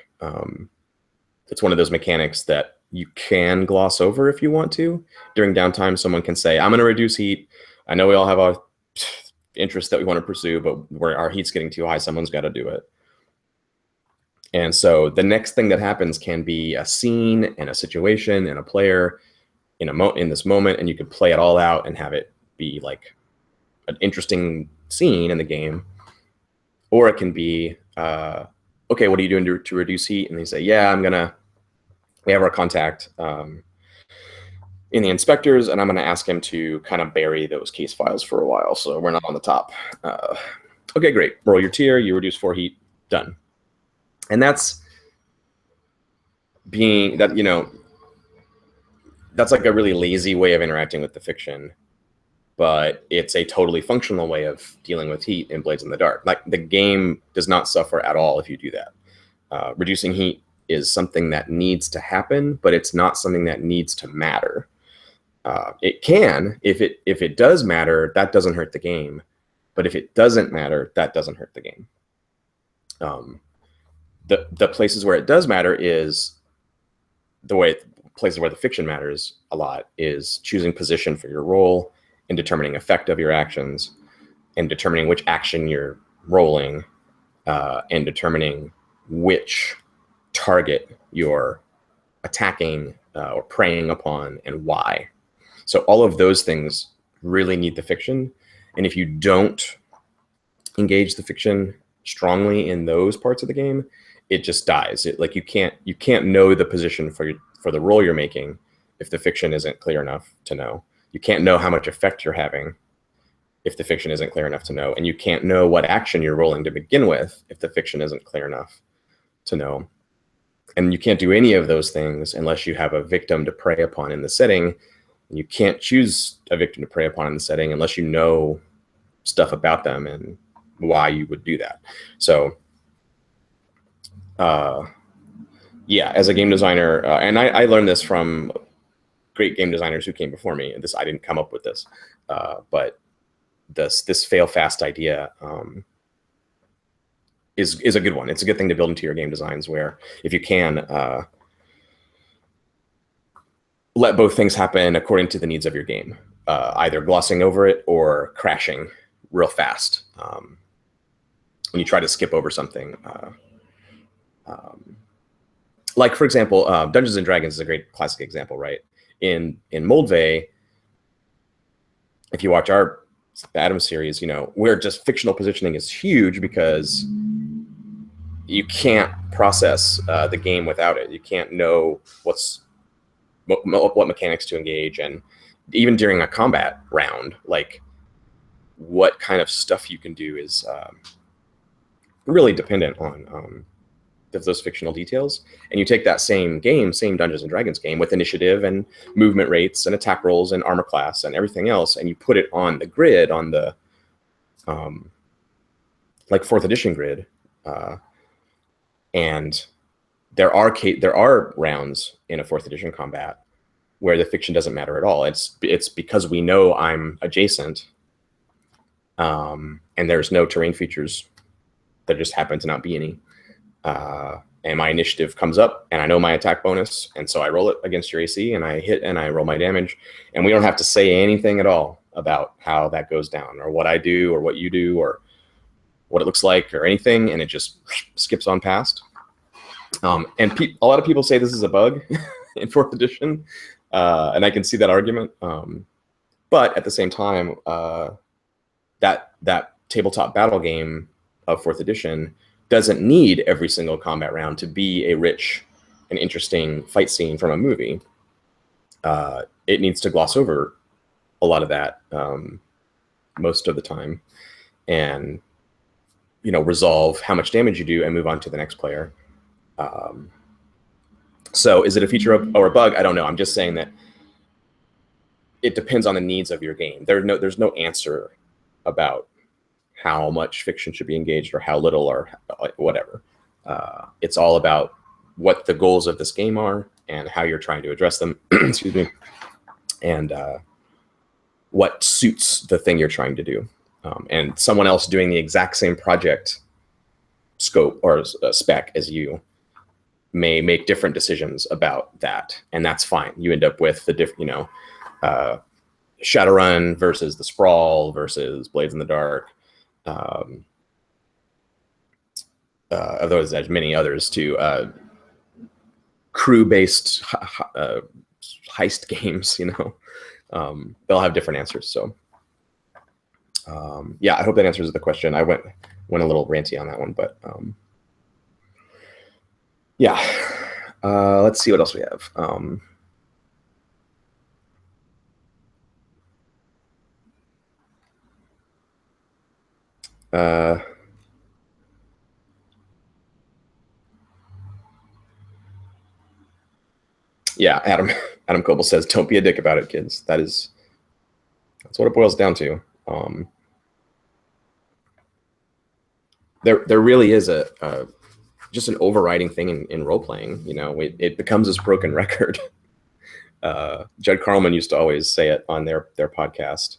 It's one of those mechanics that you can gloss over if you want to. During downtime, someone can say, I'm going to reduce heat. I know we all have our interests that we want to pursue, but where our heat's getting too high, someone's got to do it. And so the next thing that happens can be a scene and a situation and a player in this moment, and you could play it all out and have it be like an interesting scene in the game. Or it can be, okay, what are you doing to reduce heat? And they say, yeah, I'm gonna we have our contact in the inspectors, and I'm going to ask him to kind of bury those case files for a while, so we're not on the top. Okay, great. Roll your tier. You reduce 4 heat. Done. And that's being that, you know, that's like a really lazy way of interacting with the fiction, but it's a totally functional way of dealing with heat in Blades in the Dark. Like, the game does not suffer at all if you do that. Reducing heat is something that needs to happen, but it's not something that needs to matter. It can, if it does matter, that doesn't hurt the game. But if it doesn't matter, that doesn't hurt the game. The places where it does matter is places where the fiction matters a lot is choosing position for your roll and determining effect of your actions and determining which action you're rolling and determining which target you're attacking or preying upon and why. So all of those things really need the fiction. And if you don't engage the fiction strongly in those parts of the game, it just dies. Like, you can't know the position for the roll you're making if the fiction isn't clear enough to know. You can't know how much effect you're having if the fiction isn't clear enough to know. And you can't know what action you're rolling to begin with if the fiction isn't clear enough to know. And you can't do any of those things unless you have a victim to prey upon in the setting. And you can't choose a victim to prey upon in the setting unless you know stuff about them and why you would do that. So, yeah, as a game designer, and I learned this from great game designers who came before me. And I didn't come up with this, but this fail fast idea is a good one. It's a good thing to build into your game designs, where if you can let both things happen according to the needs of your game, either glossing over it or crashing real fast when you try to skip over something. Like, for example, Dungeons and Dragons is a great classic example, right? In Moldvay, if you watch the Adams series, you know, where just fictional positioning is huge because you can't process the game without it. You can't know what mechanics to engage, and even during a combat round, like, what kind of stuff you can do is really dependent on those fictional details. And you take that same Dungeons and Dragons game with initiative and movement rates and attack rolls and armor class and everything else, and you put it on the grid, on the like 4th edition grid, and there are rounds in a 4th edition combat where the fiction doesn't matter at all. It's because we know I'm adjacent, and there's no terrain features. There just happen to not be any. And my initiative comes up, and I know my attack bonus, and so I roll it against your AC, and I hit, and I roll my damage, and we don't have to say anything at all about how that goes down, or what I do, or what you do, or what it looks like, or anything, and it just skips on past. And a lot of people say this is a bug in 4th edition, and I can see that argument. But at the same time, that tabletop battle game of 4th edition doesn't need every single combat round to be a rich and interesting fight scene from a movie. It needs to gloss over a lot of that most of the time, and, you know, resolve how much damage you do and move on to the next player. So is it a feature or a bug? I don't know. I'm just saying that it depends on the needs of your game. There's no answer about how much fiction should be engaged or how little or whatever. It's all about what the goals of this game are and how you're trying to address them, excuse me, and what suits the thing you're trying to do. And someone else doing the exact same project scope or spec as you may make different decisions about that, and that's fine. You end up with the Shadowrun versus the Sprawl versus Blades in the Dark. Of those, there's many others too. Crew-based heist games, you know, they'll have different answers. So, yeah, I hope that answers the question. I went a little ranty on that one, but yeah. Let's see what else we have. Yeah, Adam Coble says, "Don't be a dick about it, kids." That's what it boils down to. There really is a just an overriding thing in role playing. You know, it becomes this broken record. Judd Carlman used to always say it on their podcast.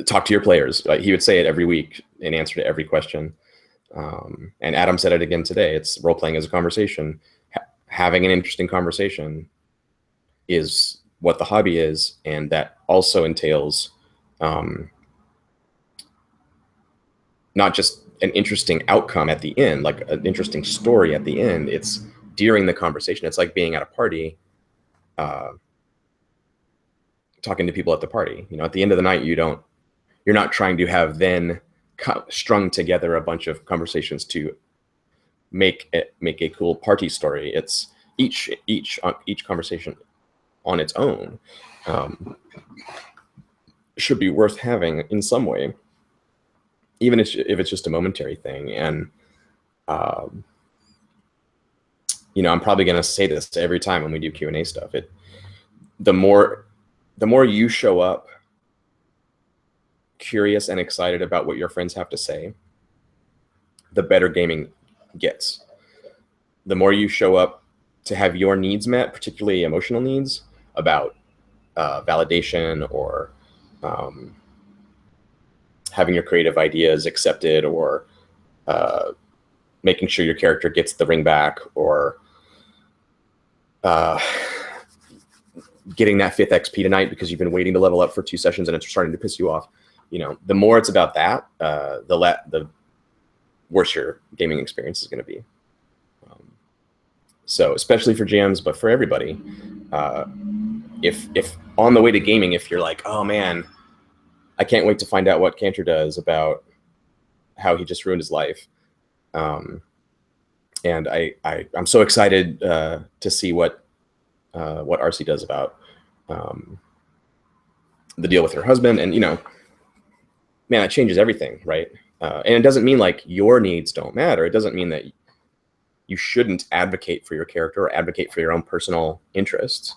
Talk to your players. He would say it every week in answer to every question. And Adam said it again today. It's role playing as a conversation. Having an interesting conversation is what the hobby is, and that also entails not just an interesting outcome at the end, like an interesting story at the end. It's during the conversation. It's like being at a party, talking to people at the party. You know, at the end of the night, you're not trying to have then strung together a bunch of conversations to make a cool party story. It's each conversation on its own should be worth having in some way, even if it's just a momentary thing. And you know, I'm probably going to say this every time when we do Q&A stuff. The more you show up curious and excited about what your friends have to say, the better gaming gets. The more you show up to have your needs met, particularly emotional needs about validation or having your creative ideas accepted, or making sure your character gets the ring back, or getting that 5th XP tonight because you've been waiting to level up for 2 sessions and it's starting to piss you off. You know, the more it's about that, the worse your gaming experience is going to be. So especially for GMs, but for everybody, if on the way to gaming, if you're like, oh man, I can't wait to find out what Cantor does about how he just ruined his life, and I'm so excited to see what RC does about the deal with her husband, and you know, man, that changes everything, right? And it doesn't mean like your needs don't matter. It doesn't mean that you shouldn't advocate for your character or advocate for your own personal interests.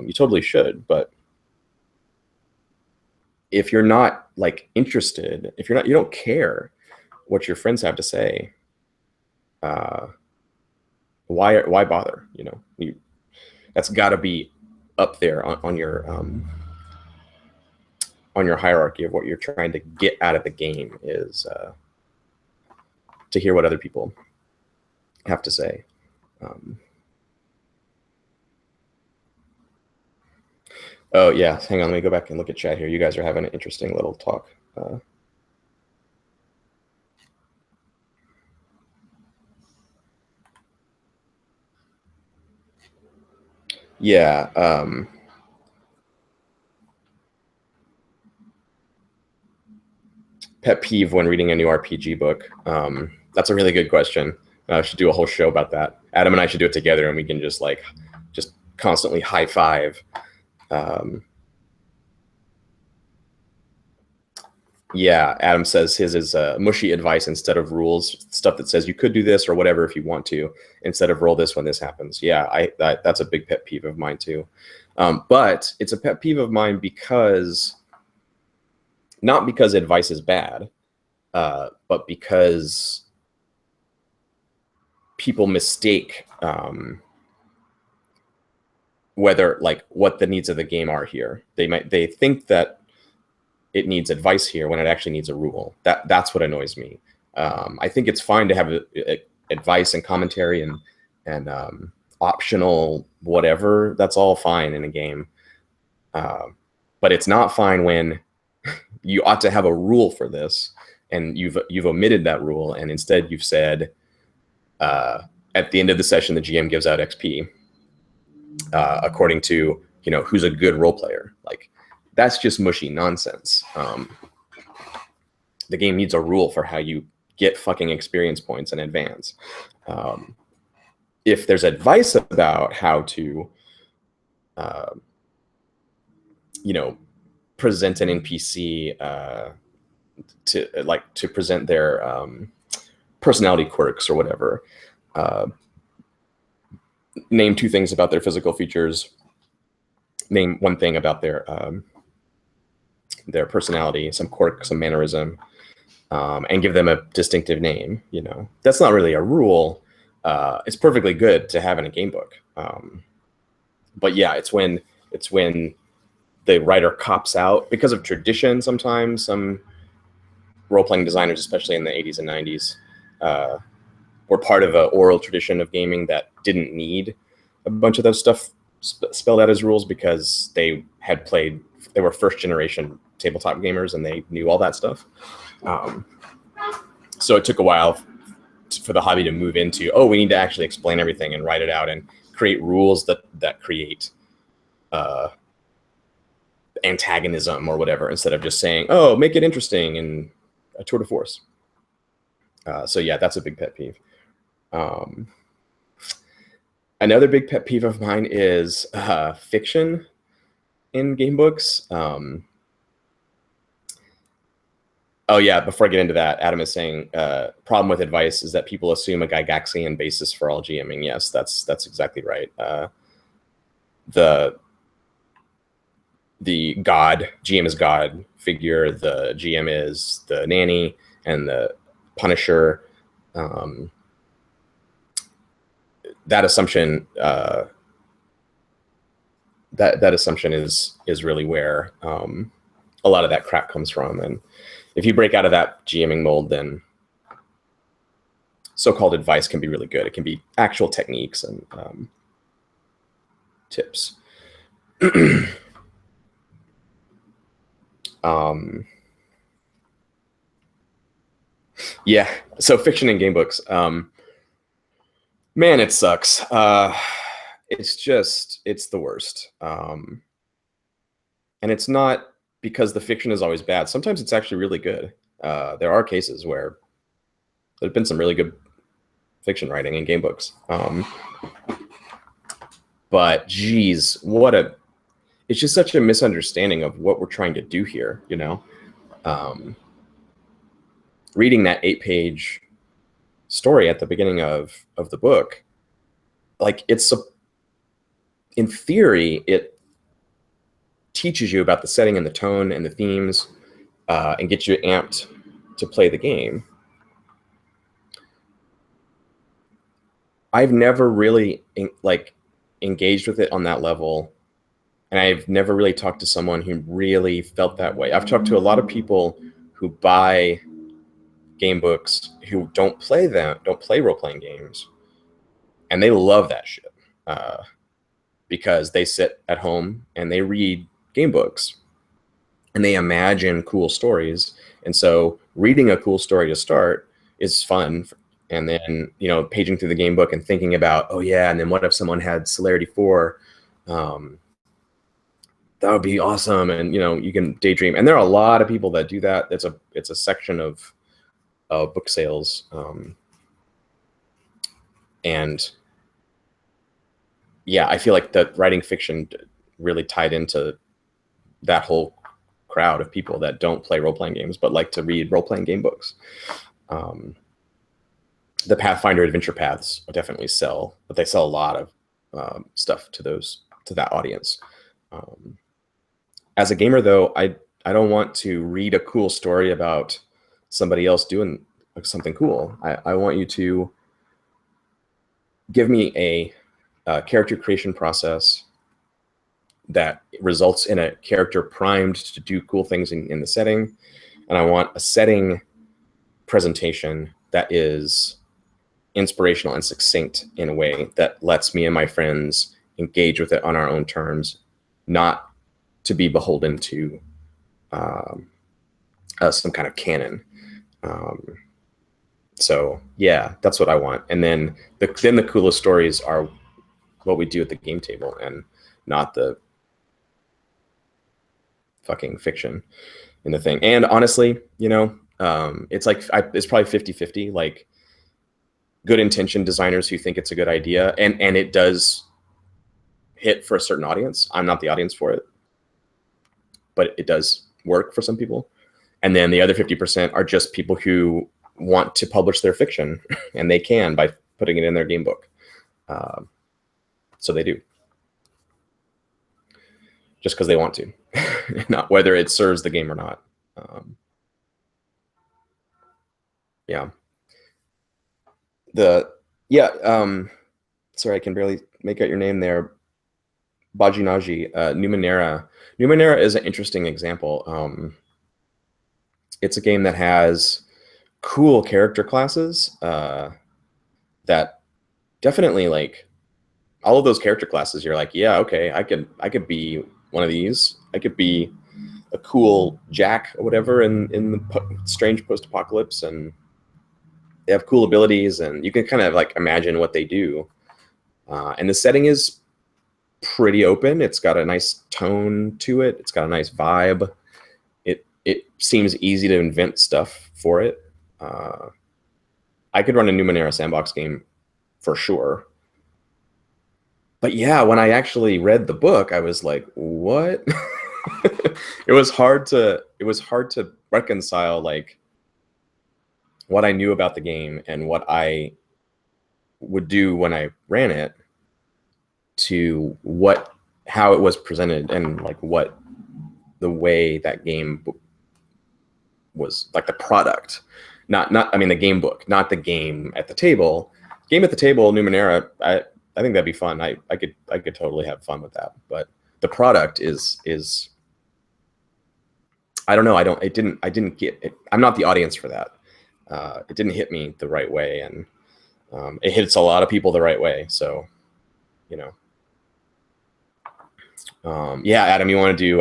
You totally should, but if you're not like interested, if you don't care what your friends have to say, why bother? You know, that's got to be up there on your hierarchy of what you're trying to get out of the game, is to hear what other people have to say. Oh yeah, hang on, let me go back and look at chat here. You guys are having an interesting little talk. Yeah. Pet peeve when reading a new RPG book. That's a really good question. I should do a whole show about that. Adam and I should do it together, and we can just constantly high five. Yeah, Adam says his is mushy advice instead of rules, stuff that says you could do this or whatever if you want to, instead of roll this when this happens. Yeah, that's a big pet peeve of mine too. But it's a pet peeve of mine because, not because advice is bad, but because people mistake whether, like, what the needs of the game are here. They think that it needs advice here when it actually needs a rule. That's what annoys me. I think it's fine to have advice and commentary and optional whatever. That's all fine in a game, but it's not fine when you ought to have a rule for this and you've omitted that rule, and instead you've said at the end of the session the GM gives out XP according to, you know, who's a good role player. Like, that's just mushy nonsense. The game needs a rule for how you get fucking experience points and advance. If there's advice about how to, you know, present an NPC to present their personality quirks or whatever, name 2 things about their physical features, name 1 thing about their personality, some quirk, some mannerism, and give them a distinctive name. You know, that's not really a rule. It's perfectly good to have in a game book. But yeah, it's when the writer cops out because of tradition. Sometimes some role-playing designers, especially in the 80s and 90s, were part of an oral tradition of gaming that didn't need a bunch of those stuff spelled out as rules because they were first-generation tabletop gamers and they knew all that stuff. So it took a while for the hobby to move into, oh, we need to actually explain everything and write it out and create rules that create antagonism or whatever, instead of just saying, oh, make it interesting and a tour de force. So yeah, that's a big pet peeve. Another big pet peeve of mine is fiction in game books. Oh yeah, before I get into that, Adam is saying problem with advice is that people assume a Gygaxian basis for all GMing. Yes, that's exactly right. The God, GM is God figure, the GM is the nanny and the Punisher. That assumption that assumption is really where a lot of that crap comes from. And if you break out of that GMing mold, then so-called advice can be really good. It can be actual techniques and tips. Yeah, so fiction in game books. Man, it sucks. It's the worst. And it's not because the fiction is always bad. Sometimes it's actually really good. There are cases where there's been some really good fiction writing in game books. But geez, it's just such a misunderstanding of what we're trying to do here, you know? Reading that 8-page story at the beginning of the book, like in theory, it teaches you about the setting and the tone and the themes and gets you amped to play the game. I've never really engaged with it on that level. And I've never really talked to someone who really felt that way. I've talked to a lot of people who buy game books who don't play role-playing games, and they love that shit because they sit at home and they read game books and they imagine cool stories. And so reading a cool story to start is fun. And then, you know, paging through the game book and thinking about, oh yeah, and then what if someone had Celerity 4? That would be awesome. And, you know, you can daydream. And there are a lot of people that do that. It's a section of book sales. And yeah, I feel like that writing fiction really tied into that whole crowd of people that don't play role-playing games, but like to read role-playing game books. The Pathfinder adventure paths definitely sell, but they sell a lot of stuff to that audience. As a gamer, though, I don't want to read a cool story about somebody else doing something cool. I want you to give me a character creation process that results in a character primed to do cool things in the setting. And I want a setting presentation that is inspirational and succinct in a way that lets me and my friends engage with it on our own terms, not to be beholden to some kind of canon. So yeah, that's what I want. And then the coolest stories are what we do at the game table and not the fucking fiction in the thing. And honestly, you know, It's like it's probably 50-50, like good intention designers who think it's a good idea, and it does hit for a certain audience. I'm not the audience for it, but it does work for some people. And then the other 50% are just people who want to publish their fiction, and they can by putting it in their game book. So they do, just because they want to, not whether it serves the game or not. Yeah. Sorry, I can barely make out your name there. Bajinaji, Numenera. Numenera is an interesting example. It's a game that has cool character classes that definitely, like, all of those character classes, you're like, yeah, okay, I could be one of these. I could be a cool Jack or whatever in the strange post-apocalypse, and they have cool abilities, and you can kind of like imagine what they do. And the setting is pretty open. It's got a nice tone to it. It's got a nice vibe. It seems easy to invent stuff for it. I could run a Numenera sandbox game for sure. But yeah, when I actually read the book, I was like, what? It was hard to reconcile like what I knew about the game and what I would do when I ran it to how it was presented, and like what the way that game was, like the product, not I mean the game book, not the game at the table. Game at the table, Numenera, I think that'd be fun. I could totally have fun with that. But the product is I don't know. I didn't get it. I'm not the audience for that. It didn't hit me the right way, and it hits a lot of people the right way. So, you know. Yeah, Adam, you want to do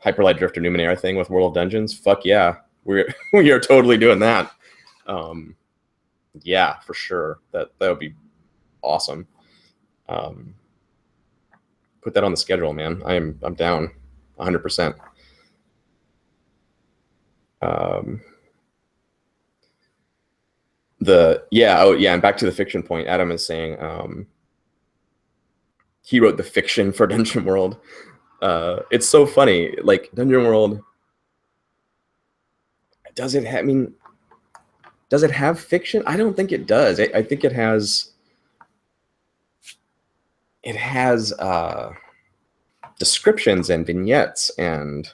Hyperlight Drifter Numenera thing with World of Dungeons? Fuck yeah, we are totally doing that. Yeah, for sure. That would be awesome. Put that on the schedule, man. I'm down 100%. And back to the fiction point. Adam is saying he wrote the fiction for Dungeon World. It's so funny. Like Dungeon World, does it have fiction? I don't think it does. I think it has descriptions and vignettes and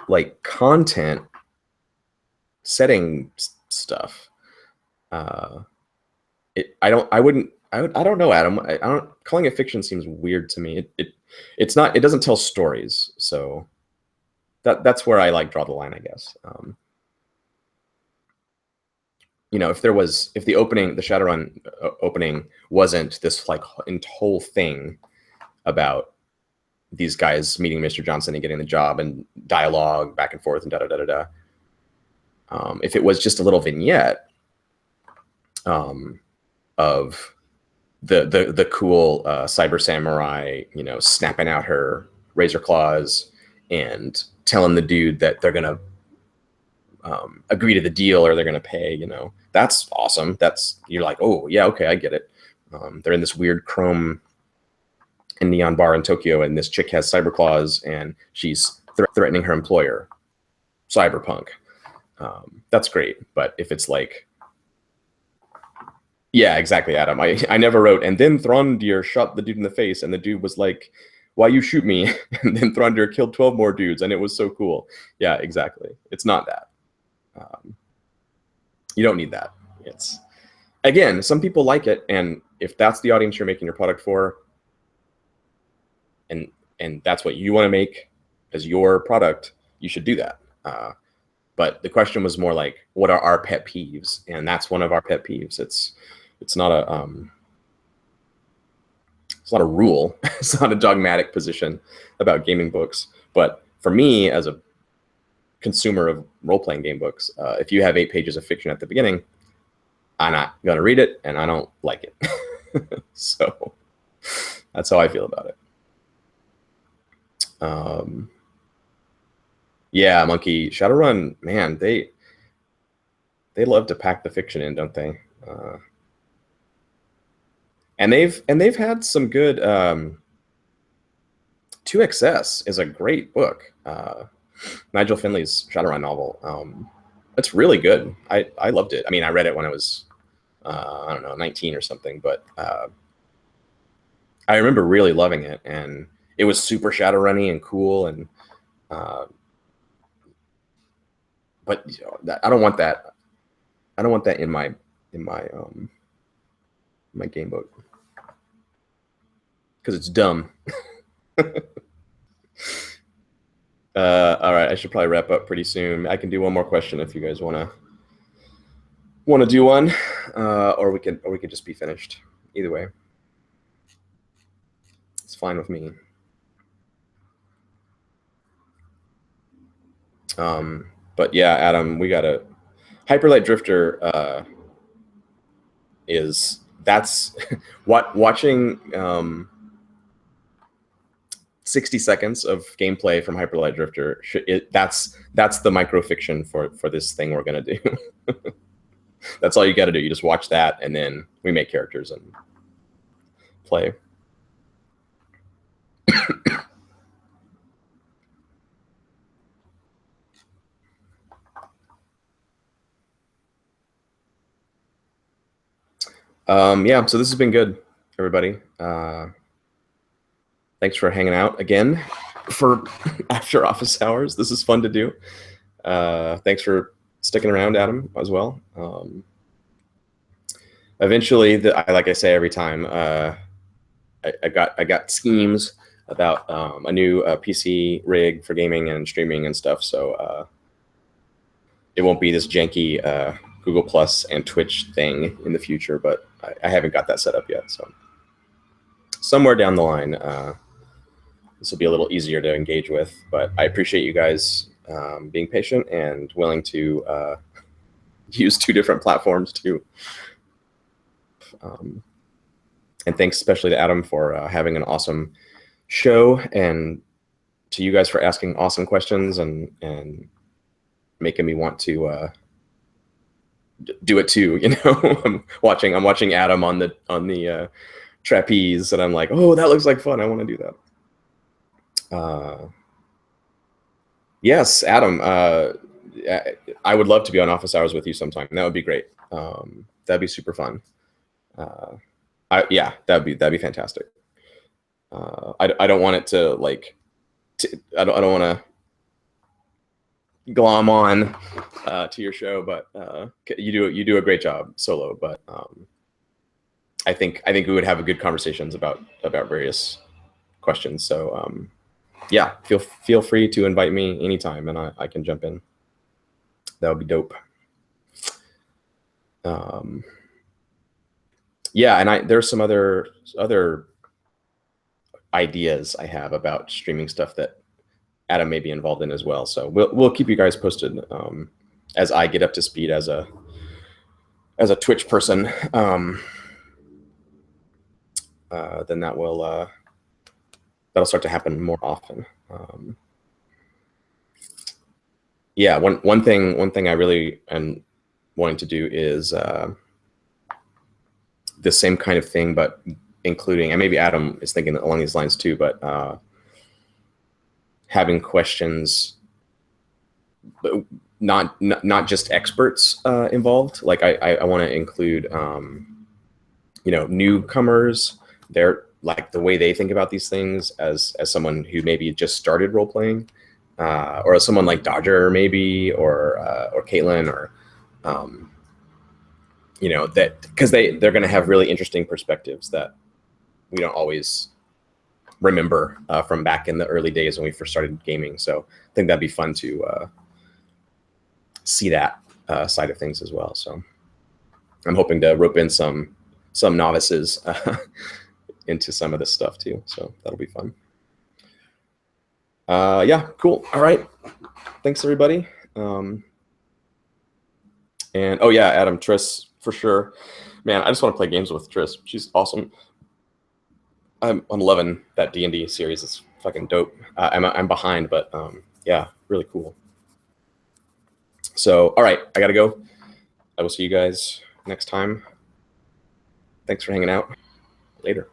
like content setting stuff. I don't know, Adam. Calling it fiction seems weird to me. It's not. It doesn't tell stories, so that's where I like draw the line, I guess. You know, if the Shadowrun opening wasn't this like whole thing about these guys meeting Mr. Johnson and getting the job and dialogue back and forth and da da da da da. If it was just a little vignette of the cool cyber samurai, you know, snapping out her razor claws and telling the dude that they're gonna agree to the deal or they're gonna pay, you know, that's awesome. You're like, oh yeah, okay, I get it. They're in this weird chrome and neon bar in Tokyo, and this chick has cyber claws and she's threatening her employer. Cyberpunk. That's great. But if it's like, yeah, exactly, Adam. I never wrote, and then Throndir shot the dude in the face, and the dude was like, why you shoot me? And then Throndir killed 12 more dudes, and it was so cool. Yeah, exactly. It's not that. You don't need that. It's, again, some people like it, and if that's the audience you're making your product for, and that's what you want to make as your product, you should do that. But the question was more like, what are our pet peeves? And that's one of our pet peeves. It's not a rule. It's not a dogmatic position about gaming books. But for me, as a consumer of role-playing game books, if you have 8 pages of fiction at the beginning, I'm not gonna read it, and I don't like it. So that's how I feel about it. Yeah, Monkey Shadowrun, man, they love to pack the fiction in, don't they? And they've had some good. 2XS is a great book. Nigel Finley's Shadowrun novel. It's really good. I loved it. I mean, I read it when I was I don't know, 19 or something, but I remember really loving it, and it was super Shadowrunny and cool, and but you know, I don't want that. I don't want that in my my game book because it's dumb. All right, I should probably wrap up pretty soon. I can do one more question if you guys want to do one, or we could just be finished. Either way, it's fine with me. But yeah, Adam, we got a Hyperlight Drifter. That's what watching 60 seconds of gameplay from Hyperlight Drifter. That's the microfiction for this thing we're gonna do. That's all you got to do. You just watch that, and then we make characters and play. Yeah, so this has been good, everybody. Thanks for hanging out again for after office hours. This is fun to do. Thanks for sticking around, Adam, as well. Eventually, like I say every time, I got schemes about a new PC rig for gaming and streaming and stuff. So it won't be this janky Google Plus and Twitch thing in the future, but I haven't got that set up yet. So somewhere down the line, this will be a little easier to engage with. But I appreciate you guys being patient and willing to use 2 different platforms too. And thanks especially to Adam for having an awesome show, and to you guys for asking awesome questions and making me want to do it too. You know, I'm watching Adam on the trapeze, and I'm like, oh, that looks like fun. I want to do that. Yes, Adam. I would love to be on office hours with you sometime. That would be great. That'd be super fun. Yeah, that'd be fantastic. I don't want it to like. I don't want to glom on to your show, but you do a great job solo. But I think we would have a good conversations about various questions. So yeah, feel free to invite me anytime, and I can jump in. That would be dope. Yeah, and there's some other ideas I have about streaming stuff that Adam may be involved in as well. So we'll keep you guys posted as I get up to speed as a Twitch person. Then that'll start to happen more often. Yeah, one thing I really am wanting to do is the same kind of thing, but including, and maybe Adam is thinking along these lines too, but having questions, but not just experts involved. Like I want to include, newcomers. They're like the way they think about these things as someone who maybe just started role playing, or as someone like Dodger maybe, or Caitlin, or that, because they're going to have really interesting perspectives that we don't always remember from back in the early days when we first started gaming. So I think that'd be fun to see that side of things as well. So I'm hoping to rope in some novices into some of this stuff too. So that'll be fun. Yeah, cool. All right. Thanks everybody. And oh yeah, Adam, Triss, for sure. Man, I just want to play games with Triss. She's awesome. I'm loving that D&D series. It's fucking dope. I'm behind, but yeah, really cool. So, all right, I got to go. I will see you guys next time. Thanks for hanging out. Later.